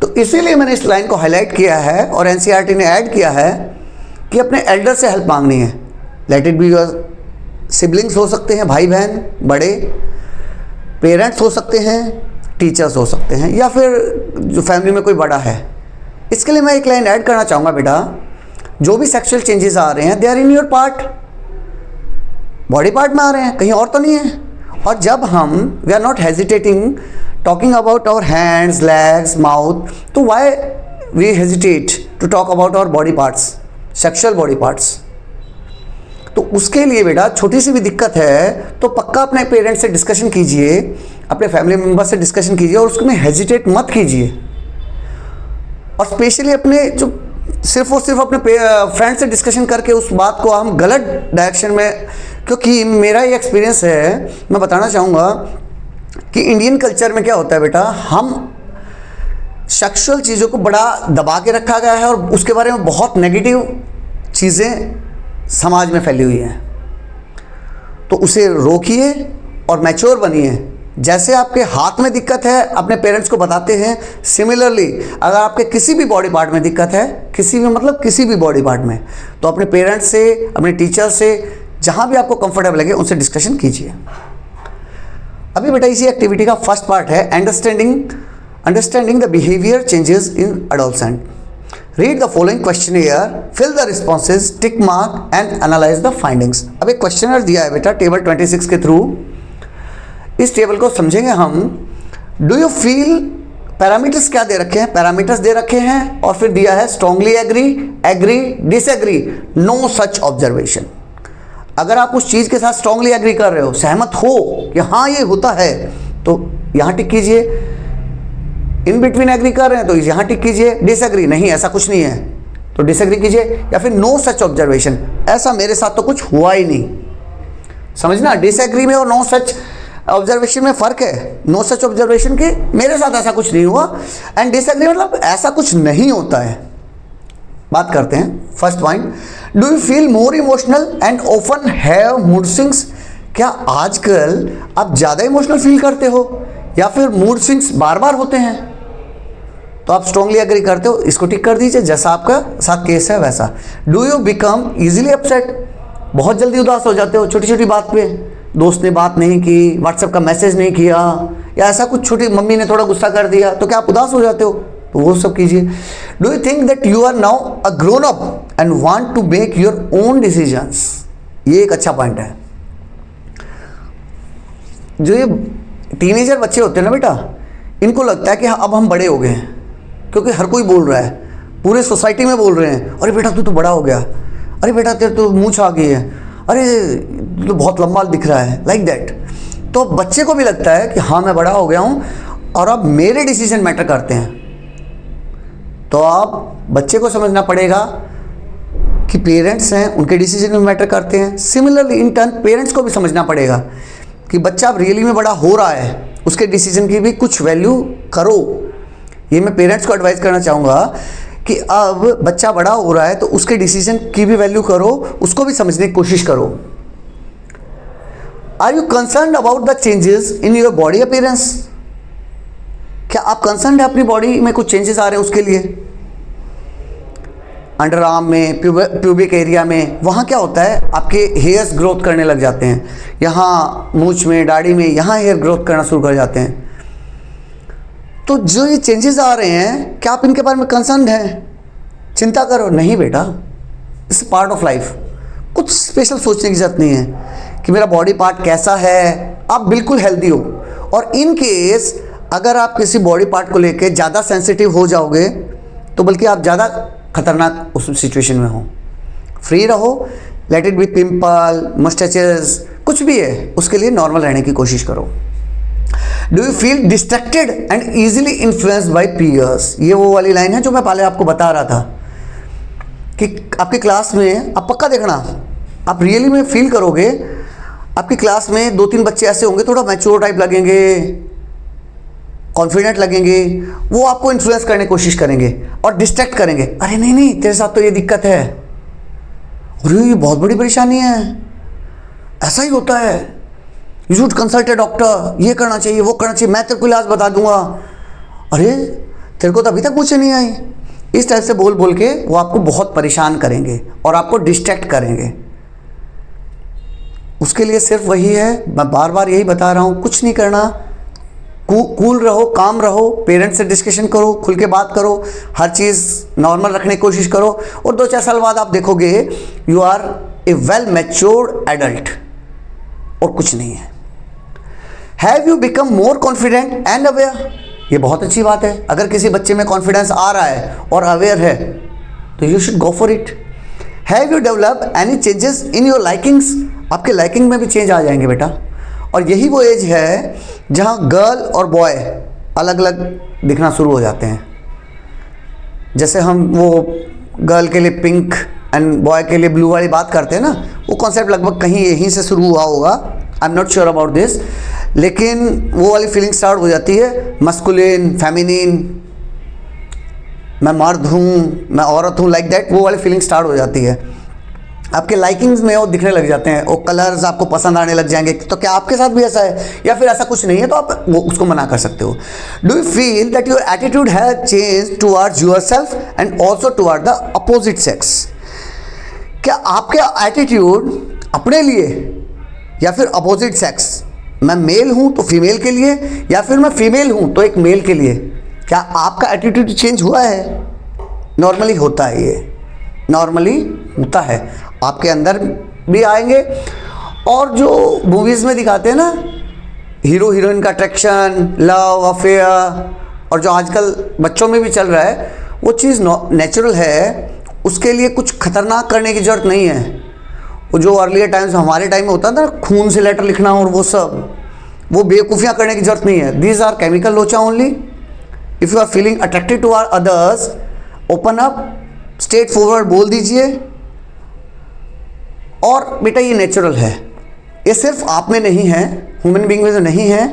तो इसीलिए मैंने इस लाइन को हाईलाइट किया है, और NCERT ने ऐड किया है कि अपने एल्डर से हेल्प मांगनी है। Let it be your siblings हो सकते हैं, भाई बहन बड़े, पेरेंट्स हो सकते हैं, टीचर्स हो सकते हैं, या फिर जो फैमिली में कोई बड़ा है। इसके लिए मैं एक लाइन ऐड करना चाहूँगा बेटा, जो भी सेक्सुअल चेंजेस आ रहे हैं they are in your part, body part में आ रहे हैं, कहीं और तो नहीं है। और जब हम we are not hesitating talking about our hands, legs, mouth, तो why we hesitate to talk about our body parts, sexual body parts. तो उसके लिए बेटा छोटी सी भी दिक्कत है तो पक्का अपने पेरेंट्स से डिस्कशन कीजिए, अपने फैमिली मेम्बर से डिस्कशन कीजिए, और उसमें हेजिटेट मत कीजिए। और स्पेशली अपने जो सिर्फ और सिर्फ अपने फ्रेंड से डिस्कशन करके उस बात को हम गलत डायरेक्शन में, क्योंकि मेरा ये एक्सपीरियंस है, मैं बताना चाहूँगा कि इंडियन कल्चर में क्या होता है बेटा, हम सेक्सुअल चीज़ों को बड़ा दबा के रखा गया है और उसके बारे में बहुत नेगेटिव चीज़ें समाज में फैली हुई हैं। तो उसे रोकिए और मैच्योर बनिए। जैसे आपके हाथ में दिक्कत है अपने पेरेंट्स को बताते हैं, सिमिलरली अगर आपके किसी भी बॉडी पार्ट में दिक्कत है, किसी भी मतलब किसी भी बॉडी पार्ट में, तो अपने पेरेंट्स से, अपने टीचर से, जहाँ भी आपको कंफर्टेबल लगे उनसे डिस्कशन कीजिए। अभी बेटा इसी एक्टिविटी का फर्स्ट पार्ट है understanding the behaviour changes in adolescent. Read the following questionnaire, fill the responses, tick mark and analyse the findings. अब एक क्वेश्चनर दिया है बेटा टेबल 26 के थ्रू। इस टेबल को समझेंगे हम। डू यू फील, पैरामीटर्स क्या दे रखे हैं, पैरामीटर्स दे रखे हैं और फिर दिया है strongly agree, agree, disagree, no such observation. अगर आप उस चीज़ के साथ स्ट्रांगली एग्री कर रहे हो, सहमत हो कि हाँ ये होता है, तो यहाँ टिक कीजिए। इन बिटवीन एग्री कर रहे हैं तो यहाँ टिक कीजिए। डिसएग्री, नहीं ऐसा कुछ नहीं है तो डिसएग्री कीजिए। या फिर नो सच ऑब्जर्वेशन, ऐसा मेरे साथ तो कुछ हुआ ही नहीं। समझना, डिसएग्री में और नो सच ऑब्जर्वेशन में फ़र्क है। नो सच ऑब्जर्वेशन के मेरे साथ ऐसा कुछ नहीं हुआ, एंड डिसएग्री मतलब ऐसा कुछ नहीं होता है। बात करते हैं first point. Do you feel more emotional and often have mood swings. क्या आजकल आप ज़्यादा इमोशनल फील करते हो या फिर मूड स्विंग्स बार बार होते हैं? तो आप स्ट्रांगली एग्री करते हो, इसको टिक कर दीजिए जैसा आपका साथ केस है वैसा। Do you become easily upset, बहुत जल्दी उदास हो जाते हो छोटी छोटी बात पे, दोस्त ने बात नहीं की, व्हाट्सएप का मैसेज नहीं किया, या ऐसा कुछ छोटी, मम्मी ने थोड़ा गुस्सा कर दिया, तो क्या आप उदास हो जाते हो? तो वो सब कीजिए। Do you think that you are now a grown up and want to make your own decisions. ये एक अच्छा पॉइंट है। जो ये टीनेजर बच्चे होते हैं ना बेटा, इनको लगता है कि अब हम बड़े हो गए हैं, क्योंकि हर कोई बोल रहा है, पूरे सोसाइटी में बोल रहे हैं, अरे बेटा तू तो बड़ा हो गया, अरे बेटा तेरे तो मूंछ आ गई है, अरे तू तो बहुत लंबा दिख रहा है, लाइक दैट। तो बच्चे को भी लगता है कि हाँ मैं बड़ा हो गया हूँ और अब मेरे डिसीजन मैटर करते हैं। तो आप बच्चे को समझना पड़ेगा कि पेरेंट्स हैं, उनके डिसीजन में मैटर करते हैं। सिमिलरली इन टर्न पेरेंट्स को भी समझना पड़ेगा कि बच्चा अब रियली में बड़ा हो रहा है, उसके डिसीजन की भी कुछ वैल्यू करो। ये मैं पेरेंट्स को एडवाइस करना चाहूँगा कि अब बच्चा बड़ा हो रहा है तो उसके डिसीजन की भी वैल्यू करो, उसको भी समझने की कोशिश करो। Are you concerned about the changes in your body appearance. क्या आप कंसर्न्ड है अपनी बॉडी में कुछ चेंजेस आ रहे हैं उसके लिए? अंडर आर्म में, प्यूबिक एरिया में, वहाँ क्या होता है आपके हेयर्स ग्रोथ करने लग जाते हैं, यहाँ मूंछ में, दाढ़ी में, यहाँ हेयर ग्रोथ करना शुरू कर जाते हैं। तो जो ये चेंजेस आ रहे हैं, क्या आप इनके बारे में कंसर्न्ड हैं? चिंता करो नहीं बेटा, इट्स पार्ट ऑफ लाइफ। कुछ स्पेशल सोचने की जरूरत नहीं है कि मेरा बॉडी पार्ट कैसा है। आप बिल्कुल हेल्दी हो, और इन केस अगर आप किसी बॉडी पार्ट को लेके ज़्यादा सेंसिटिव हो जाओगे तो बल्कि आप ज़्यादा खतरनाक उस सिचुएशन में हो। फ्री रहो, लेट इट बी पिंपल, मस्टैचेस, कुछ भी है उसके लिए नॉर्मल रहने की कोशिश करो। Do you feel distracted and easily influenced by peers. ये वो वाली लाइन है जो मैं पहले आपको बता रहा था कि आपकी क्लास में, आप पक्का देखना, आप रियली में फील करोगे आपकी क्लास में 2-3 बच्चे ऐसे होंगे थोड़ा मैच्योर टाइप लगेंगे, कॉन्फिडेंट लगेंगे, वो आपको इन्फ्लुएंस करने की कोशिश करेंगे और डिस्ट्रैक्ट करेंगे। अरे नहीं नहीं तेरे साथ तो ये दिक्कत है, अरे ये बहुत बड़ी परेशानी है, ऐसा ही होता है, you should consult A doctor, ये करना चाहिए, वो करना चाहिए, मैं तेरे को इलाज बता दूंगा, अरे तेरे को तो अभी तक पूछे नहीं आई। इस टाइप से बोल बोल के वो आपको बहुत परेशान करेंगे और आपको डिस्ट्रैक्ट करेंगे। उसके लिए सिर्फ वही है, मैं बार बार यही बता रहा हूँ, कुछ नहीं करना, कूल रहो, काम रहो, पेरेंट्स से डिस्कशन करो, खुल के बात करो, हर चीज़ नॉर्मल रखने की कोशिश करो, और 2-4 साल बाद आप देखोगे you are a well matured adult, और कुछ नहीं है। Have you become more confident and aware. ये बहुत अच्छी बात है। अगर किसी बच्चे में कॉन्फिडेंस आ रहा है और अवेयर है तो you should go for it. Have you develop any changes in your likings. आपके लाइकिंग में भी चेंज आ जाएंगे बेटा, और यही वो एज है जहाँ गर्ल और बॉय अलग अलग दिखना शुरू हो जाते हैं। जैसे हम वो गर्ल के लिए पिंक एंड बॉय के लिए ब्लू वाली बात करते हैं ना, वो कॉन्सेप्ट लगभग कहीं यहीं से शुरू हुआ होगा, I am not sure about this, लेकिन वो वाली फीलिंग स्टार्ट हो जाती है मस्कुलिन, फेमिनिन, मैं मर्द हूँ, मैं औरत हूँ, लाइक दैट, वो वाली फीलिंग स्टार्ट हो जाती है। आपके लाइकिंग्स में वो दिखने लग जाते हैं, वो कलर्स आपको पसंद आने लग जाएंगे। तो क्या आपके साथ भी ऐसा है, या फिर ऐसा कुछ नहीं है तो आप वो उसको मना कर सकते हो। Do you feel that your attitude has change towards your self and also toward the opposite sex? क्या आपका एटीट्यूड अपने लिए या फिर अपोजिट सेक्स, मैं मेल हूँ तो फीमेल के लिए, या फिर मैं फीमेल हूँ तो एक मेल के लिए, क्या आपका एटीट्यूड चेंज हुआ है? नॉर्मली होता है, ये नॉर्मली होता है, आपके अंदर भी आएंगे। और जो मूवीज़ में दिखाते हैं ना, हीरो हीरोइन का अट्रैक्शन, लव अफेयर, और जो आजकल बच्चों में भी चल रहा है, वो चीज़ नेचुरल है, उसके लिए कुछ खतरनाक करने की ज़रूरत नहीं है। वो जो अर्लियर टाइम्स हमारे टाइम में होता था ना, खून से लेटर लिखना और वो सब, वो बेवकूफ़ियाँ करने की ज़रूरत नहीं है। दीज आर केमिकल लोचा only. If you are feeling attracted to our others, open up, straightforward बोल दीजिए। और बेटा ये नेचुरल है, ये सिर्फ आप में नहीं है, ह्यूमन बीइंग में तो नहीं है,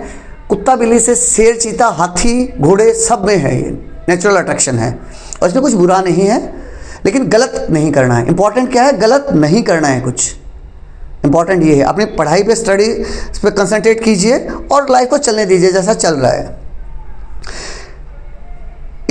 कुत्ता बिल्ली से शेर, चीता, हाथी, घोड़े सब में है, ये नेचुरल अट्रैक्शन है और इसमें कुछ बुरा नहीं है, लेकिन गलत नहीं करना है। इंपॉर्टेंट क्या है? गलत नहीं करना है कुछ। इंपॉर्टेंट ये है, अपनी पढ़ाई पे, स्टडी पे कंसंट्रेट कीजिए और लाइफ को चलने दीजिए जैसा चल रहा है।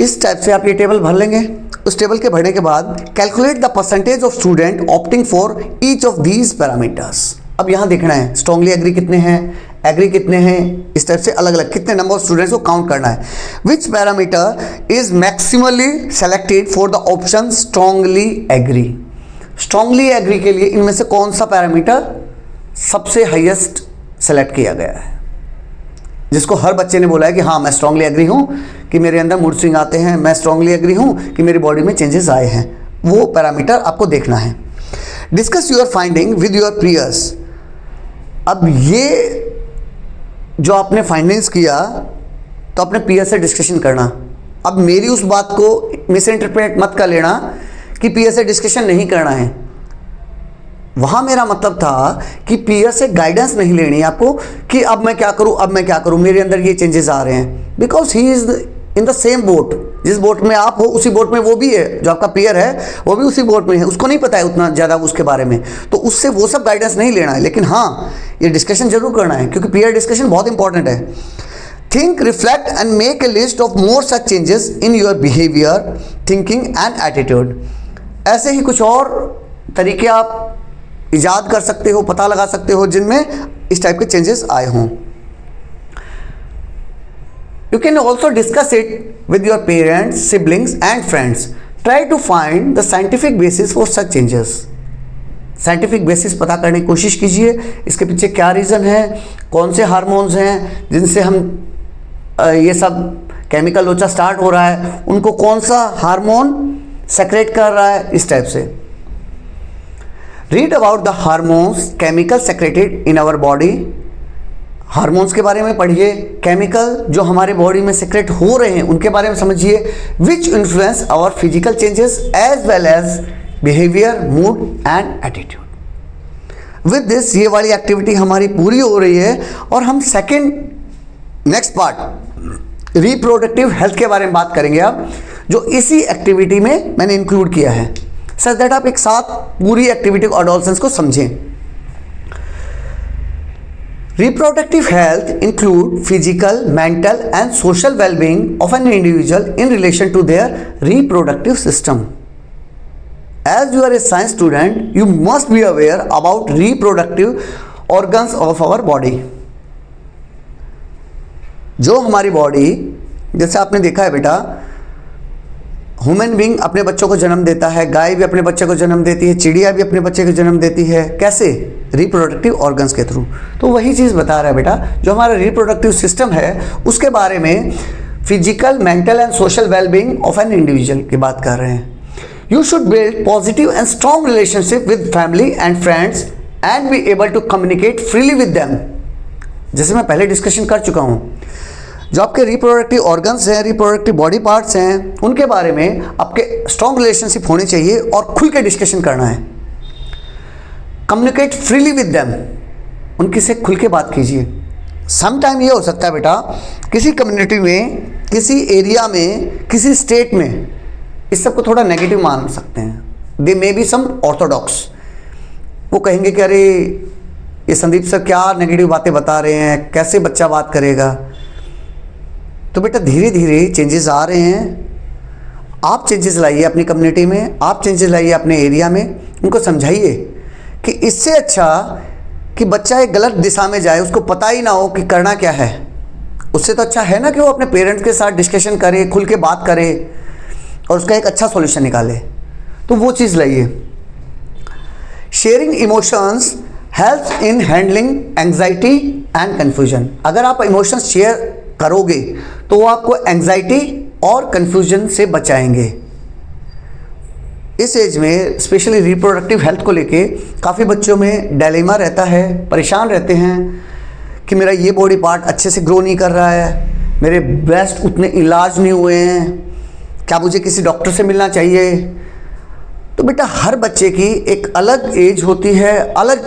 इस टाइप से आप ये टेबल भर लेंगे। उस टेबल के भरने के बाद calculate the percentage of student opting for each of these parameters. अब यहाँ देखना है स्ट्रांगली एग्री कितने हैं, एग्री कितने हैं, इस टाइप से अलग अलग कितने नंबर ऑफ स्टूडेंट्स को काउंट करना है। Which parameter is maximally selected for the option strongly agree. Strongly agree के लिए इनमें से कौन सा पैरामीटर सबसे हाईएस्ट सेलेक्ट किया गया है, जिसको हर बच्चे ने बोला है कि हाँ मैं स्ट्रांगली एग्री हूँ कि मेरे अंदर मूड स्विंग आते हैं, मैं स्ट्रांगली एग्री हूँ कि मेरी बॉडी में चेंजेस आए हैं, वो पैरामीटर आपको देखना है। Discuss your finding with your peers. अब ये जो आपने फाइंडिंग्स किया तो अपने पीयर से डिस्कशन करना। अब मेरी उस बात को मिस इंटरप्रेट मत कर लेना कि पीयर से डिस्कशन नहीं करना है। वहाँ मेरा मतलब था कि पीयर से गाइडेंस नहीं लेनी है आपको कि अब मैं क्या करूँ, अब मैं क्या करूँ, मेरे अंदर ये चेंजेस आ रहे हैं। Because he is in the same boat, जिस बोट में आप हो उसी बोट में वो भी है, जो आपका पीयर है वो भी उसी बोट में है, उसको नहीं पता है उतना ज़्यादा उसके बारे में, तो उससे वो सब गाइडेंस नहीं लेना है। लेकिन हाँ ये डिस्कशन जरूर करना है क्योंकि पीयर डिस्कशन बहुत इंपॉर्टेंट है। Think, reflect and make a list of more such changes in your behaviour, thinking and attitude. ऐसे ही कुछ और तरीके आप इजाद कर सकते हो, पता लगा सकते हो जिनमें इस टाइप के चेंजेस आए हों। You can also discuss it with your parents, siblings and friends. Try to find the scientific basis for such changes. Scientific basis पता करने की कोशिश कीजिए, इसके पीछे क्या रीज़न है, कौन से हार्मोन्स हैं जिनसे हम ये सब केमिकल लोचा स्टार्ट हो रहा है, उनको कौन सा हार्मोन सेक्रेट कर रहा है, इस टाइप से। Read about the hormones chemical secreted in our body. Hormones के बारे में पढ़िए, केमिकल जो हमारे बॉडी में सेक्रेट हो रहे हैं उनके बारे में समझिए। Which influence our physical changes as well as behaviour, mood and attitude. With this ये वाली एक्टिविटी हमारी पूरी हो रही है और हम नेक्स्ट पार्ट रिप्रोडक्टिव हेल्थ के बारे में बात करेंगे अब, जो इसी एक्टिविटी में मैंने इंक्लूड किया है, सच दैट आप एक साथ पूरी एक्टिविटी एडोलसेंस को समझें। Reproductive health include physical, mental and social well-being of an individual in relation to their reproductive system. As you are a science student, you must be aware about reproductive organs of our body. जो हमारी body, जैसे आपने देखा है बेटा, human being अपने बच्चों को जन्म देता है, गाय भी अपने बच्चे को जन्म देती है, चिड़िया भी अपने बच्चे को जन्म देती है। कैसे? रिप्रोडक्टिव ऑर्गन्स के थ्रू। तो वही चीज़ बता रहा है बेटा, जो हमारा रिप्रोडक्टिव सिस्टम है उसके बारे में physical, mental and social wellbeing of an individual की बात कर रहे हैं। You should build positive and strong relationship with family and friends and be able to communicate freely with them. जैसे मैं पहले डिस्कशन कर चुका हूँ, जो आपके रिप्रोडक्टिव ऑर्गन्स हैं, रिप्रोडक्टिव बॉडी पार्ट्स हैं, उनके बारे में आपके स्ट्रॉन्ग रिलेशनशिप होने चाहिए और खुल के डिस्कशन करना है। कम्युनिकेट फ्रीली विद देम, उनकी से खुल के बात कीजिए। सम टाइम ये हो सकता है बेटा, किसी कम्युनिटी में, किसी एरिया में, किसी स्टेट में इस सब को थोड़ा नेगेटिव मान सकते हैं। दे मे बी सम ऑर्थोडॉक्स, वो कहेंगे कि अरे ये संदीप सर क्या नेगेटिव बातें बता रहे हैं, कैसे बच्चा बात करेगा। तो बेटा धीरे धीरे चेंजेस आ रहे हैं, आप चेंजेस लाइए अपनी कम्युनिटी में, आप चेंजेस लाइए अपने एरिया में। उनको समझाइए कि इससे अच्छा कि बच्चा एक गलत दिशा में जाए, उसको पता ही ना हो कि करना क्या है, उससे तो अच्छा है ना कि वो अपने पेरेंट्स के साथ डिस्कशन करे, खुल के बात करे और उसका एक अच्छा सॉल्यूशन निकाले। तो वो चीज़ लाइए। Sharing emotions help in handling anxiety and confusion. अगर आप इमोशंस शेयर करोगे तो वो आपको एंग्जाइटी और कन्फ्यूजन से बचाएंगे। इस एज में स्पेशली रिप्रोडक्टिव हेल्थ को लेके काफ़ी बच्चों में डायलेमा रहता है, परेशान रहते हैं कि मेरा ये बॉडी पार्ट अच्छे से ग्रो नहीं कर रहा है, मेरे ब्रेस्ट उतने इलाज नहीं हुए हैं, क्या मुझे किसी डॉक्टर से मिलना चाहिए। तो बेटा हर बच्चे की एक अलग एज होती है, अलग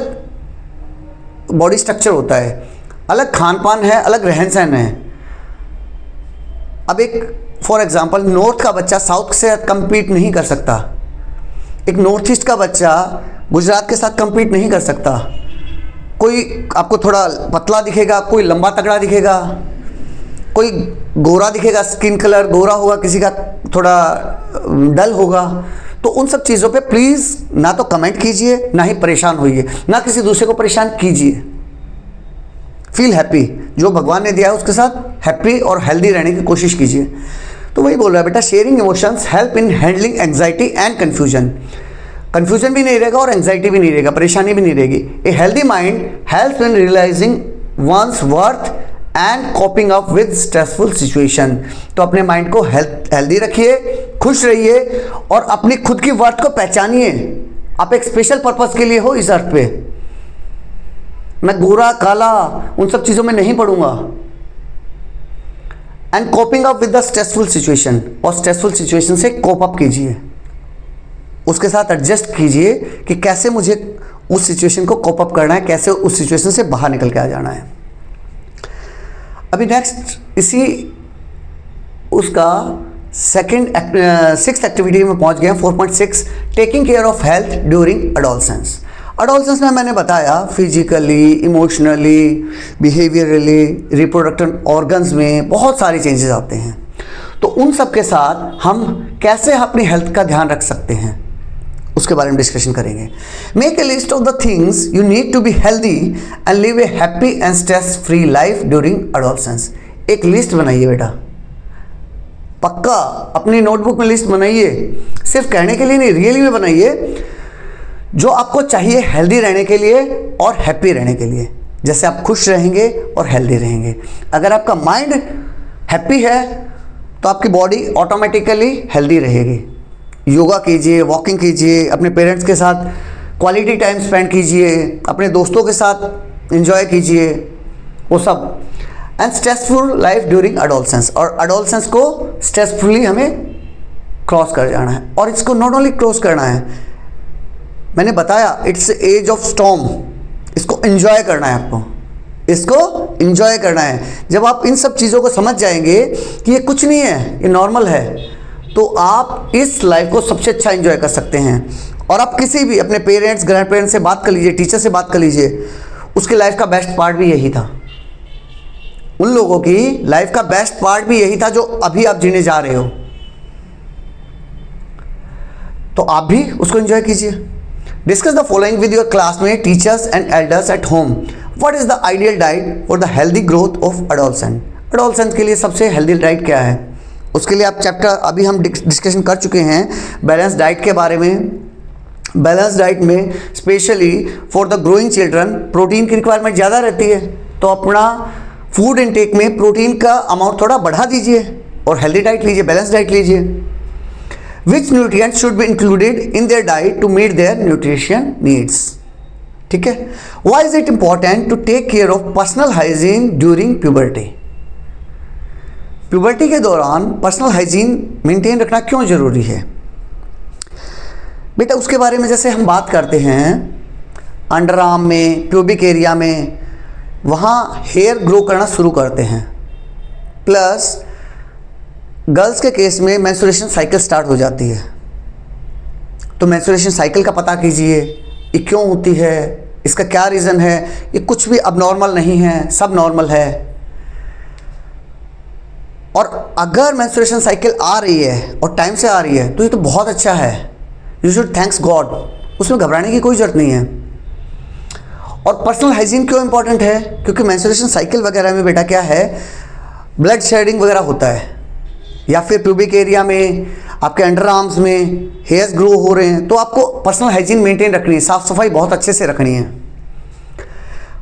बॉडी स्ट्रक्चर होता है, अलग खान पान है, अलग रहन सहन है। अब एक फॉर एग्जांपल नॉर्थ का बच्चा साउथ से compete नहीं कर सकता, एक नॉर्थ ईस्ट का बच्चा गुजरात के साथ compete नहीं कर सकता। कोई आपको थोड़ा पतला दिखेगा, कोई लंबा तगड़ा दिखेगा, कोई गोरा दिखेगा, स्किन कलर गोरा होगा, किसी का थोड़ा डल होगा। तो उन सब चीज़ों पे प्लीज़ ना तो कमेंट कीजिए, ना ही परेशान होइए, ना किसी दूसरे को परेशान कीजिए। फील हैप्पी, जो भगवान ने दिया है उसके साथ हैप्पी और हेल्दी रहने की कोशिश कीजिए। तो वही बोल रहा है बेटा, sharing emotions help in handling anxiety and confusion. Confusion भी नहीं रहेगा और एंग्जाइटी भी नहीं रहेगा, परेशानी भी नहीं रहेगी। A healthy mind help in realising one's worth and coping up with stressful situation. तो अपने माइंड को हेल्दी रखिए, खुश रहिए और अपनी खुद की वर्थ को पहचानिए। आप एक स्पेशल पर्पस के लिए हो इस अर्थ पे। मैं गोरा काला उन सब चीज़ों में नहीं पढ़ूंगा। And coping up with the stressful situation, और स्ट्रेसफुल सिचुएशन से कोप अप कीजिए, उसके साथ एडजस्ट कीजिए कि कैसे मुझे उस सिचुएशन को कोप अप करना है, कैसे उस सिचुएशन से बाहर निकल के आ जाना है। अभी नेक्स्ट इसी उसका सिक्स्थ एक्टिविटी में पहुंच गए 4.6, taking care of health during adolescence. Adolescence में मैंने बताया physically, emotionally, behaviourally, reproductive organs में बहुत सारे चेंजेस आते हैं। तो उन सब के साथ हम कैसे अपनी हेल्थ का ध्यान रख सकते हैं उसके बारे में डिस्कशन करेंगे। Make a list of the things you need to be healthy and live a happy and stress free life during adolescence. एक लिस्ट बनाइए बेटा, पक्का अपनी नोटबुक में लिस्ट बनाइए, सिर्फ कहने के लिए नहीं, रियली में बनाइए, जो आपको चाहिए हेल्दी रहने के लिए और हैप्पी रहने के लिए। जैसे आप खुश रहेंगे और हेल्दी रहेंगे। अगर आपका माइंड हैप्पी है तो आपकी बॉडी ऑटोमेटिकली हेल्दी रहेगी। योगा कीजिए, वॉकिंग कीजिए, अपने पेरेंट्स के साथ क्वालिटी टाइम स्पेंड कीजिए, अपने दोस्तों के साथ एंजॉय कीजिए, वो सब। And stressful life during adolescence, और एडोलसेंस को स्ट्रेसफुली हमें क्रॉस कर जाना है। और इसको नॉट ओनली क्रॉस करना है, मैंने बताया इट्स एज ऑफ स्टॉर्म, इसको एंजॉय करना है, आपको इसको एंजॉय करना है। जब आप इन सब चीज़ों को समझ जाएंगे कि ये कुछ नहीं है, ये नॉर्मल है, तो आप इस लाइफ को सबसे अच्छा एंजॉय कर सकते हैं। और आप किसी भी अपने पेरेंट्स, ग्रैंड पेरेंट्स से बात कर लीजिए, टीचर से बात कर लीजिए, उसकी लाइफ का बेस्ट पार्ट भी यही था। उन लोगों की लाइफ का बेस्ट पार्ट भी यही था जो अभी आप जीने जा रहे हो। तो आप भी उसको एंजॉय कीजिए। Discuss the following with your classmate, teachers and elders at home. What is the ideal diet for the healthy growth of adolescent. Adolescent के लिए सबसे हेल्दी डाइट क्या है, उसके लिए आप चैप्टर अभी हम डिस्कशन कर चुके हैं बैलेंस डाइट के बारे में। बैलेंस डाइट में specially for the growing children protein की रिक्वायरमेंट ज़्यादा रहती है, तो अपना फूड इनटेक में प्रोटीन का अमाउंट थोड़ा बढ़ा दीजिए और हेल्दी डाइट लीजिए, बैलेंस डाइट लीजिए। Which nutrient should be included in their diet to meet their nutrition needs. ठीक है। Why is it important to take care of personal hygiene during puberty. Puberty के दौरान पर्सनल हाइजीन मेंटेन रखना क्यों ज़रूरी है? बेटा उसके बारे में जैसे हम बात करते हैं, अंडर आर्म में, प्यूबिक एरिया में, वहाँ हेयर ग्रो करना शुरू करते हैं। प्लस गर्ल्स के केस में मेंस्ट्रुएशन साइकिल स्टार्ट हो जाती है। तो मेंस्ट्रुएशन साइकिल का पता कीजिए, ये क्यों होती है, इसका क्या रीज़न है। ये कुछ भी अबनॉर्मल नहीं है, सब नॉर्मल है। और अगर मेंस्ट्रुएशन साइकिल आ रही है और टाइम से आ रही है तो ये तो बहुत अच्छा है, यू शुड थैंक्स गॉड, उसमें घबराने की कोई ज़रूरत नहीं है। और पर्सनल हाइजीन क्यों इंपॉर्टेंट है? क्योंकि मेंस्ट्रुएशन साइकिल वगैरह में बेटा क्या है, ब्लड शेडिंग वगैरह होता है, या फिर प्यूबिक एरिया में, आपके अंडर आर्म्स में हेयर्स ग्रो हो रहे हैं, तो आपको पर्सनल हाइजीन मेंटेन रखनी है, साफ सफाई बहुत अच्छे से रखनी है।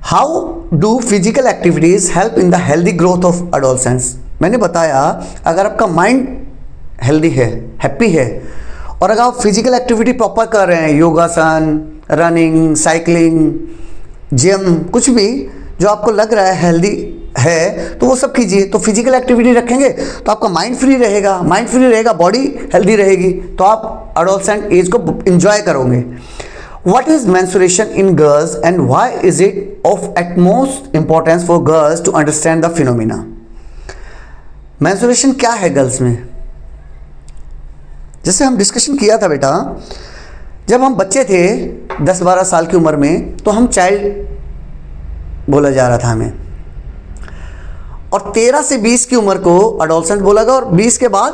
How do physical activities help in the healthy growth of adolescence? मैंने बताया, अगर आपका माइंड हेल्दी है, हैप्पी है, और अगर आप फिजिकल एक्टिविटी प्रॉपर कर रहे हैं, योगासन, रनिंग, साइकिलिंग, जिम, कुछ भी जो आपको लग रहा है हेल्दी है, तो वो सब कीजिए। तो फिजिकल एक्टिविटी रखेंगे तो आपका माइंड फ्री रहेगा, माइंड फ्री रहेगा, बॉडी हेल्दी रहेगी, तो आप एडोलसेंट एज को एंजॉय करोगे। What is menstruation in girls and why is it of utmost importance for girls to understand the phenomena? Menstruation क्या है गर्ल्स में? जैसे हम डिस्कशन किया था बेटा, जब हम बच्चे थे 10-12 साल की उम्र में, तो हम चाइल्ड बोला जा रहा था हमें, और 13 से 20 की उम्र को एडोलसेंट बोला गया, और 20 के बाद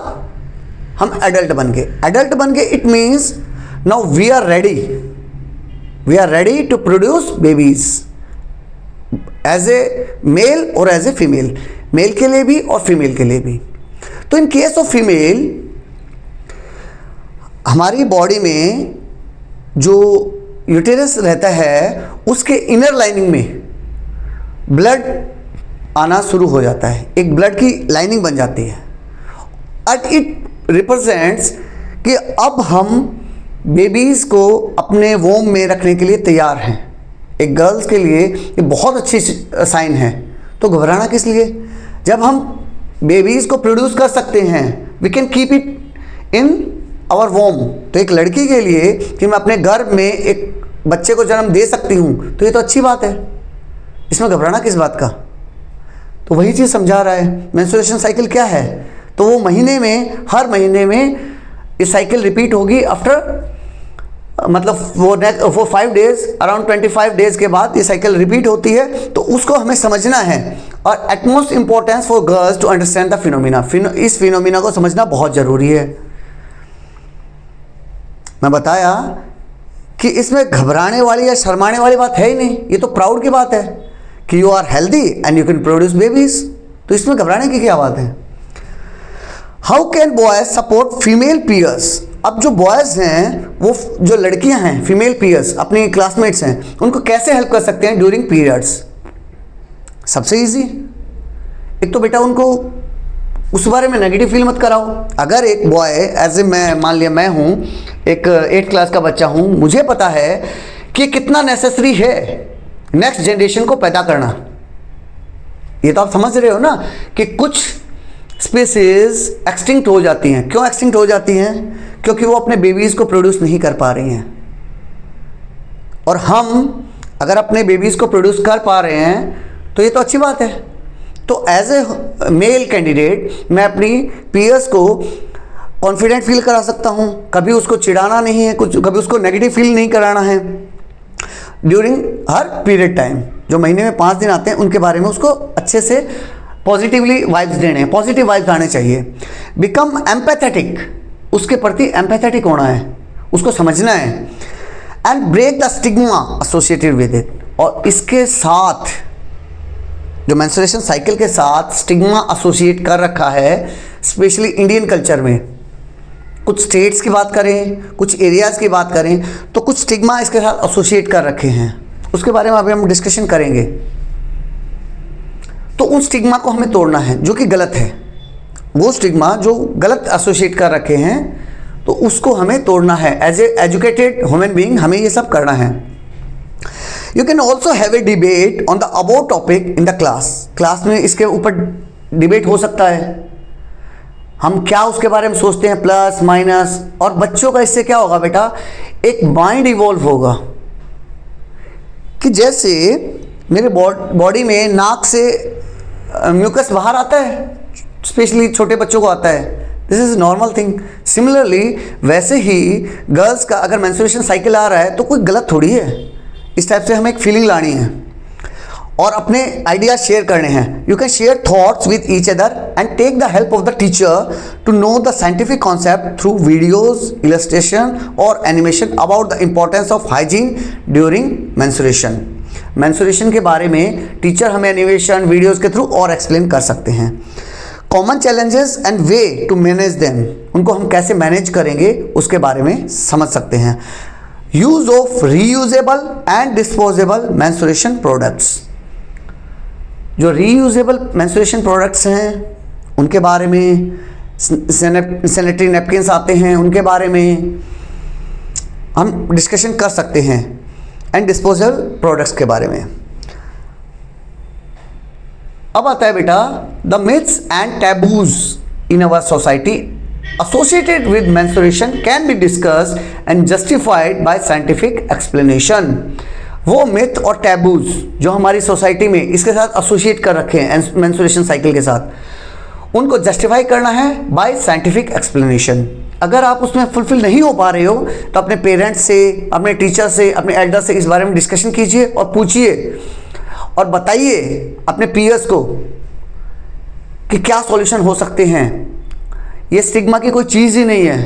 हम एडल्ट बन गए। एडल्ट बन गए it means now we are ready to produce babies as a male और एज ए फीमेल, मेल के लिए भी और फीमेल के लिए भी। तो इन केस ऑफ फीमेल, हमारी बॉडी में जो यूटेरस रहता है उसके इनर लाइनिंग में ब्लड आना शुरू हो जाता है, एक ब्लड की लाइनिंग बन जाती है, एंड इट रिप्रेजेंट्स कि अब हम बेबीज़ को अपने वोम में रखने के लिए तैयार हैं। एक गर्ल्स के लिए ये बहुत अच्छी साइन है, तो घबराना किस लिए? जब हम बेबीज़ को प्रोड्यूस कर सकते हैं, we can keep it in our womb. तो एक लड़की के लिए कि मैं अपने गर्भ में एक बच्चे को जन्म दे सकती हूँ, तो ये तो अच्छी बात है, इसमें घबराना किस बात का? तो वही चीज़ समझा रहा है। मेंस्ट्रुएशन साइकिल क्या है? तो वो महीने में, हर महीने में ये साइकिल रिपीट होगी आफ्टर, मतलब वो 5 डेज, अराउंड 25 डेज के बाद ये साइकिल रिपीट होती है। तो उसको हमें समझना है, और utmost importance for girls to understand the phenomena, इस फिनोमिना को समझना बहुत ज़रूरी है। मैं बताया कि इसमें घबराने वाली या शर्माने वाली बात है ही नहीं, ये तो प्राउड की बात है कि you are healthy and you can produce babies, तो इसमें घबराने की क्या बात है? How can boys support female peers? अब जो बॉयज़ हैं, वो जो लड़कियां हैं, फीमेल पीयर्स, अपनी क्लासमेट्स हैं, उनको कैसे हेल्प कर सकते हैं ड्यूरिंग पीरियड्स? सबसे इजी, एक तो बेटा उनको उस बारे में नेगेटिव फील मत कराओ। अगर एक बॉय एज ए, मैं मान लिया मैं हूँ एक 8th क्लास का बच्चा हूँ, मुझे पता है कि कितना नेसेसरी है नेक्स्ट जनरेशन को पैदा करना। ये तो आप समझ रहे हो ना कि कुछ स्पीसीज एक्सटिंक्ट हो जाती हैं। क्यों एक्सटिंक्ट हो जाती हैं? क्योंकि वो अपने बेबीज़ को प्रोड्यूस नहीं कर पा रही हैं, और हम अगर अपने बेबीज़ को प्रोड्यूस कर पा रहे हैं तो ये तो अच्छी बात है। तो एज ए मेल कैंडिडेट मैं अपनी पीयर्स को कॉन्फिडेंट फील करा सकता हूँ, कभी उसको चिढ़ाना नहीं है, कुछ कभी उसको नेगेटिव फील नहीं कराना है। ड्यूरिंग हर पीरियड टाइम, जो महीने में 5 दिन आते हैं, उनके बारे में उसको अच्छे से पॉजिटिवली वाइब्स देने हैं, पॉजिटिव वाइब्स आने चाहिए। बिकम एम्पैथेटिक, उसके प्रति एम्पैथेटिक होना है, उसको समझना है। And break the stigma associated with it, और इसके साथ जो मेंस्ट्रुएशन साइकिल के साथ स्टिग्मा एसोसिएट कर रखा है, स्पेशली इंडियन कल्चर में। कुछ स्टेट्स की बात करें, कुछ एरियाज़ की बात करें, तो कुछ स्टिग्मा इसके साथ एसोसिएट कर रखे हैं, उसके बारे में अभी हम डिस्कशन करेंगे। तो उन स्टिग्मा को हमें तोड़ना है जो कि गलत है, वो स्टिग्मा जो गलत एसोसिएट कर रखे हैं, तो उसको हमें तोड़ना है। As a educated human being हमें ये सब करना है। You can also have a debate on the about topic in the class. Class में इसके ऊपर डिबेट हो सकता है, हम क्या उसके बारे में सोचते हैं, प्लस माइनस। और बच्चों का इससे क्या होगा बेटा, एक माइंड इवॉल्व होगा कि जैसे मेरे बॉडी में नाक से म्यूकस बाहर आता है, स्पेशली छोटे बच्चों को आता है, this is normal thing. Similarly वैसे ही गर्ल्स का अगर मेंस्ट्रुएशन साइकिल आ रहा है तो कोई गलत थोड़ी है। इस टाइप से हमें एक फीलिंग लानी है और अपने आइडियाज शेयर करने हैं। You can share thoughts with each other and take the help of the teacher to know the scientific concept through videos, illustration और animation about the importance of hygiene during menstruation. Menstruation के बारे में teacher हमें animation videos के through और explain कर सकते हैं। Common challenges and way to manage them, उनको हम कैसे मैनेज करेंगे उसके बारे में समझ सकते हैं। Use of reusable and disposable menstruation products, जो रीयूजेबल मेंस्ट्रुएशन प्रोडक्ट्स हैं उनके बारे में, सैनिटरी नैपकिन्स आते हैं उनके बारे में हम डिस्कशन कर सकते हैं, एंड डिस्पोजेबल प्रोडक्ट्स के बारे में। अब आता है बेटा the myths and taboos in our society associated with menstruation can be discussed and justified by scientific explanation। वो मिथ और टैबूज जो हमारी सोसाइटी में इसके साथ एसोसिएट कर रखे हैं मेंस्ट्रुएशन साइकिल के साथ, उनको जस्टिफाई करना है बाय साइंटिफिक एक्सप्लेनेशन। अगर आप उसमें फुलफिल नहीं हो पा रहे हो तो अपने पेरेंट्स से, अपने टीचर से, अपने एल्डर से इस बारे में डिस्कशन कीजिए और पूछिए और बताइए अपने पीयर्स को कि क्या सॉल्यूशन हो सकते हैं। ये स्टिग्मा की कोई चीज़ ही नहीं है,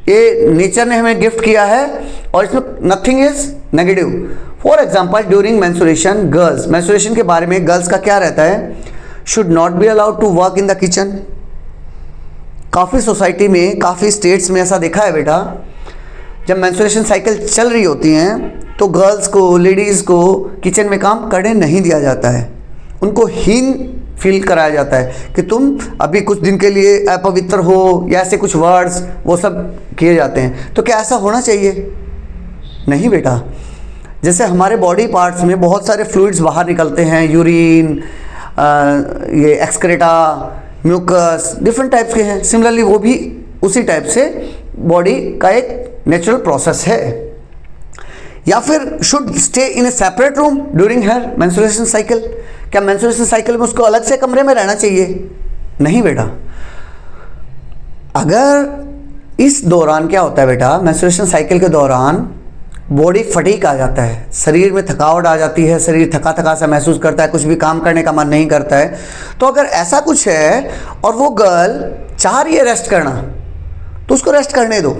ये नेचर ने हमें गिफ्ट किया है और इसमें nothing is negative. For example during menstruation girls, menstruation के बारे में गर्ल्स का क्या रहता है, should not be allowed to work in the kitchen. काफ़ी सोसाइटी में, काफ़ी स्टेट्स में ऐसा देखा है बेटा, जब मेंस्ट्रुएशन साइकिल चल रही होती हैं तो गर्ल्स को, लेडीज़ को किचन में काम करने नहीं दिया जाता है। उनको हीन फील कराया जाता है कि तुम अभी कुछ दिन के लिए अपवित्र हो, या ऐसे कुछ वर्ड्स वो सब किए जाते हैं। तो क्या ऐसा होना चाहिए? नहीं बेटा। जैसे हमारे बॉडी पार्ट्स में बहुत सारे फ्लूइड्स बाहर निकलते हैं, यूरिन, ये एक्सक्रेटा, म्यूकस, डिफरेंट टाइप्स के हैं। सिमिलरली वो भी उसी टाइप से बॉडी का एक नेचुरल प्रोसेस है। या फिर should stay in A separate room during her menstruation cycle, क्या मेंस्ट्रुएशन साइकिल में उसको अलग से कमरे में रहना चाहिए? नहीं बेटा। अगर इस दौरान क्या होता है बेटा, मेंस्ट्रुएशन साइकिल के दौरान बॉडी फटीक आ जाता है, शरीर में थकावट आ जाती है, शरीर थका थका सा महसूस करता है, कुछ भी काम करने का मन नहीं करता है। तो अगर ऐसा कुछ है और वो गर्ल चाह रही है रेस्ट करना तो उसको रेस्ट करने दो।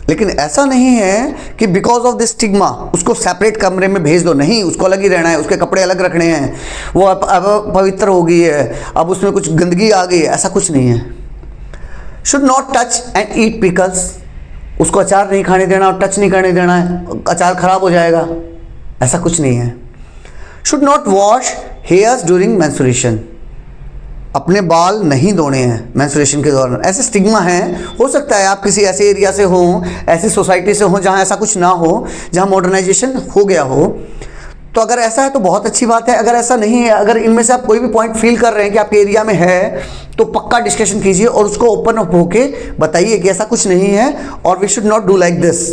लेकिन ऐसा नहीं है कि बिकॉज ऑफ दिस स्टिग्मा उसको सेपरेट कमरे में भेज दो, नहीं, उसको अलग ही रहना है, उसके कपड़े अलग रखने हैं, वो अब पवित्र हो गई है, अब उसमें कुछ गंदगी आ गई है, ऐसा कुछ नहीं है। Should not touch and eat pickles, उसको अचार नहीं खाने देना और टच नहीं करने देना है, अचार खराब हो जाएगा, ऐसा कुछ नहीं है। Should not wash hairs during menstruation, अपने बाल नहीं धोने हैं मेंस्ट्रुएशन के दौरान। ऐसे स्टिग्मा हैं। हो सकता है आप किसी ऐसे एरिया से हो, ऐसी सोसाइटी से हो जहाँ ऐसा कुछ ना हो, जहाँ मॉडर्नाइजेशन हो गया हो। तो अगर ऐसा है तो बहुत अच्छी बात है। अगर ऐसा नहीं है, अगर इनमें से आप कोई भी पॉइंट फील कर रहे हैं कि आपके एरिया में है, तो पक्का डिस्कशन कीजिए और उसको ओपन अप होके बताइए कि ऐसा कुछ नहीं है और we should not do like this.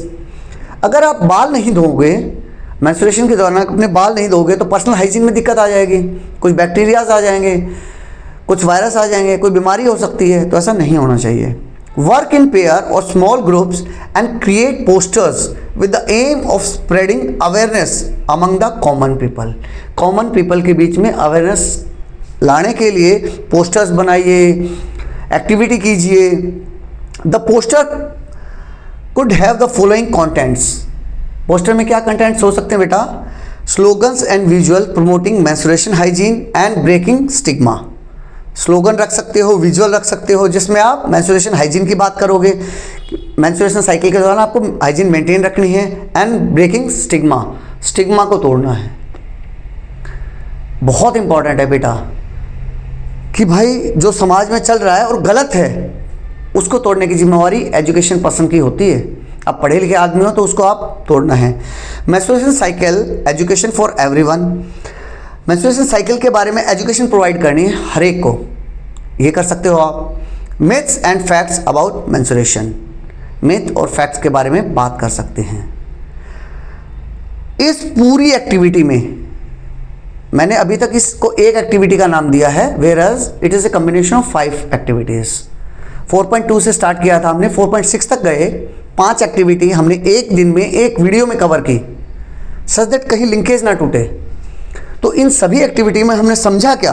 अगर आप बाल नहीं धोगे मेंस्ट्रुएशन के दौरान, अपने बाल नहीं धोगे तो पर्सनल हाइजीन में दिक्कत आ जाएगी, कुछ बैक्टीरियाज आ जाएंगे, कुछ वायरस आ जाएंगे, कोई बीमारी हो सकती है। तो ऐसा नहीं होना चाहिए। वर्क इन पेयर और small groups and create posters with the aim of spreading awareness among the common people. Common people के बीच में अवेयरनेस लाने के लिए पोस्टर्स बनाइए, एक्टिविटी कीजिए। The poster could have the following contents. Poster में क्या कंटेंट्स हो सकते हैं बेटा? Slogans and visual promoting menstruation hygiene and breaking stigma. Slogan रख सकते हो, विजुअल रख सकते हो, जिसमें आप मेंस्ट्रुएशन हाइजीन की बात करोगे। मेंस्ट्रुएशन साइकिल के दौरान आपको हाइजीन मेंटेन रखनी है एंड ब्रेकिंग स्टिग्मा, स्टिग्मा को तोड़ना है। बहुत इंपॉर्टेंट है बेटा कि भाई जो समाज में चल रहा है और गलत है उसको तोड़ने की जिम्मेवारी एजुकेशन पर्सन की होती है। आप पढ़े लिखे आदमी हो तो उसको आप तोड़ना है। Menstruation cycle education for everyone. Menstruation cycle के बारे में एजुकेशन प्रोवाइड करनी है हर एक को। ये कर सकते हो आप। Myths and facts about menstruation, myth और फैक्ट्स के बारे में बात कर सकते हैं। इस पूरी एक्टिविटी में मैंने अभी तक इसको एक एक्टिविटी का नाम दिया है, whereas it is a combination of 5 activities. 4.2 से स्टार्ट किया था हमने, 4.6 तक गए। 5 एक्टिविटी हमने एक दिन में एक वीडियो में कवर की, सच दैट कहीं लिंकेज ना टूटे। तो इन सभी एक्टिविटी में हमने समझा क्या,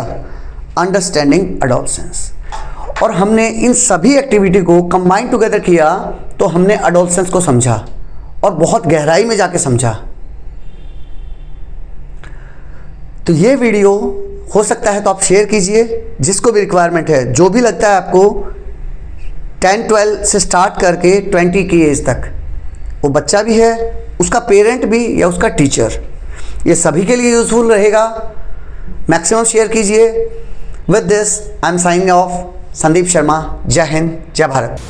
अंडरस्टैंडिंग एडोलसेंस, और हमने इन सभी एक्टिविटी को कंबाइन टुगेदर किया तो हमने एडोलसेंस को समझा और बहुत गहराई में जाके समझा। तो ये वीडियो हो सकता है तो आप शेयर कीजिए, जिसको भी रिक्वायरमेंट है, जो भी लगता है आपको 10-12 से स्टार्ट करके 20 की एज तक, वो बच्चा भी है, उसका पेरेंट भी या उसका टीचर, ये सभी के लिए यूजफुल रहेगा। मैक्सिमम शेयर कीजिए। With this I am signing off, Sandeep Sharma. जय हिंद, जय भारत।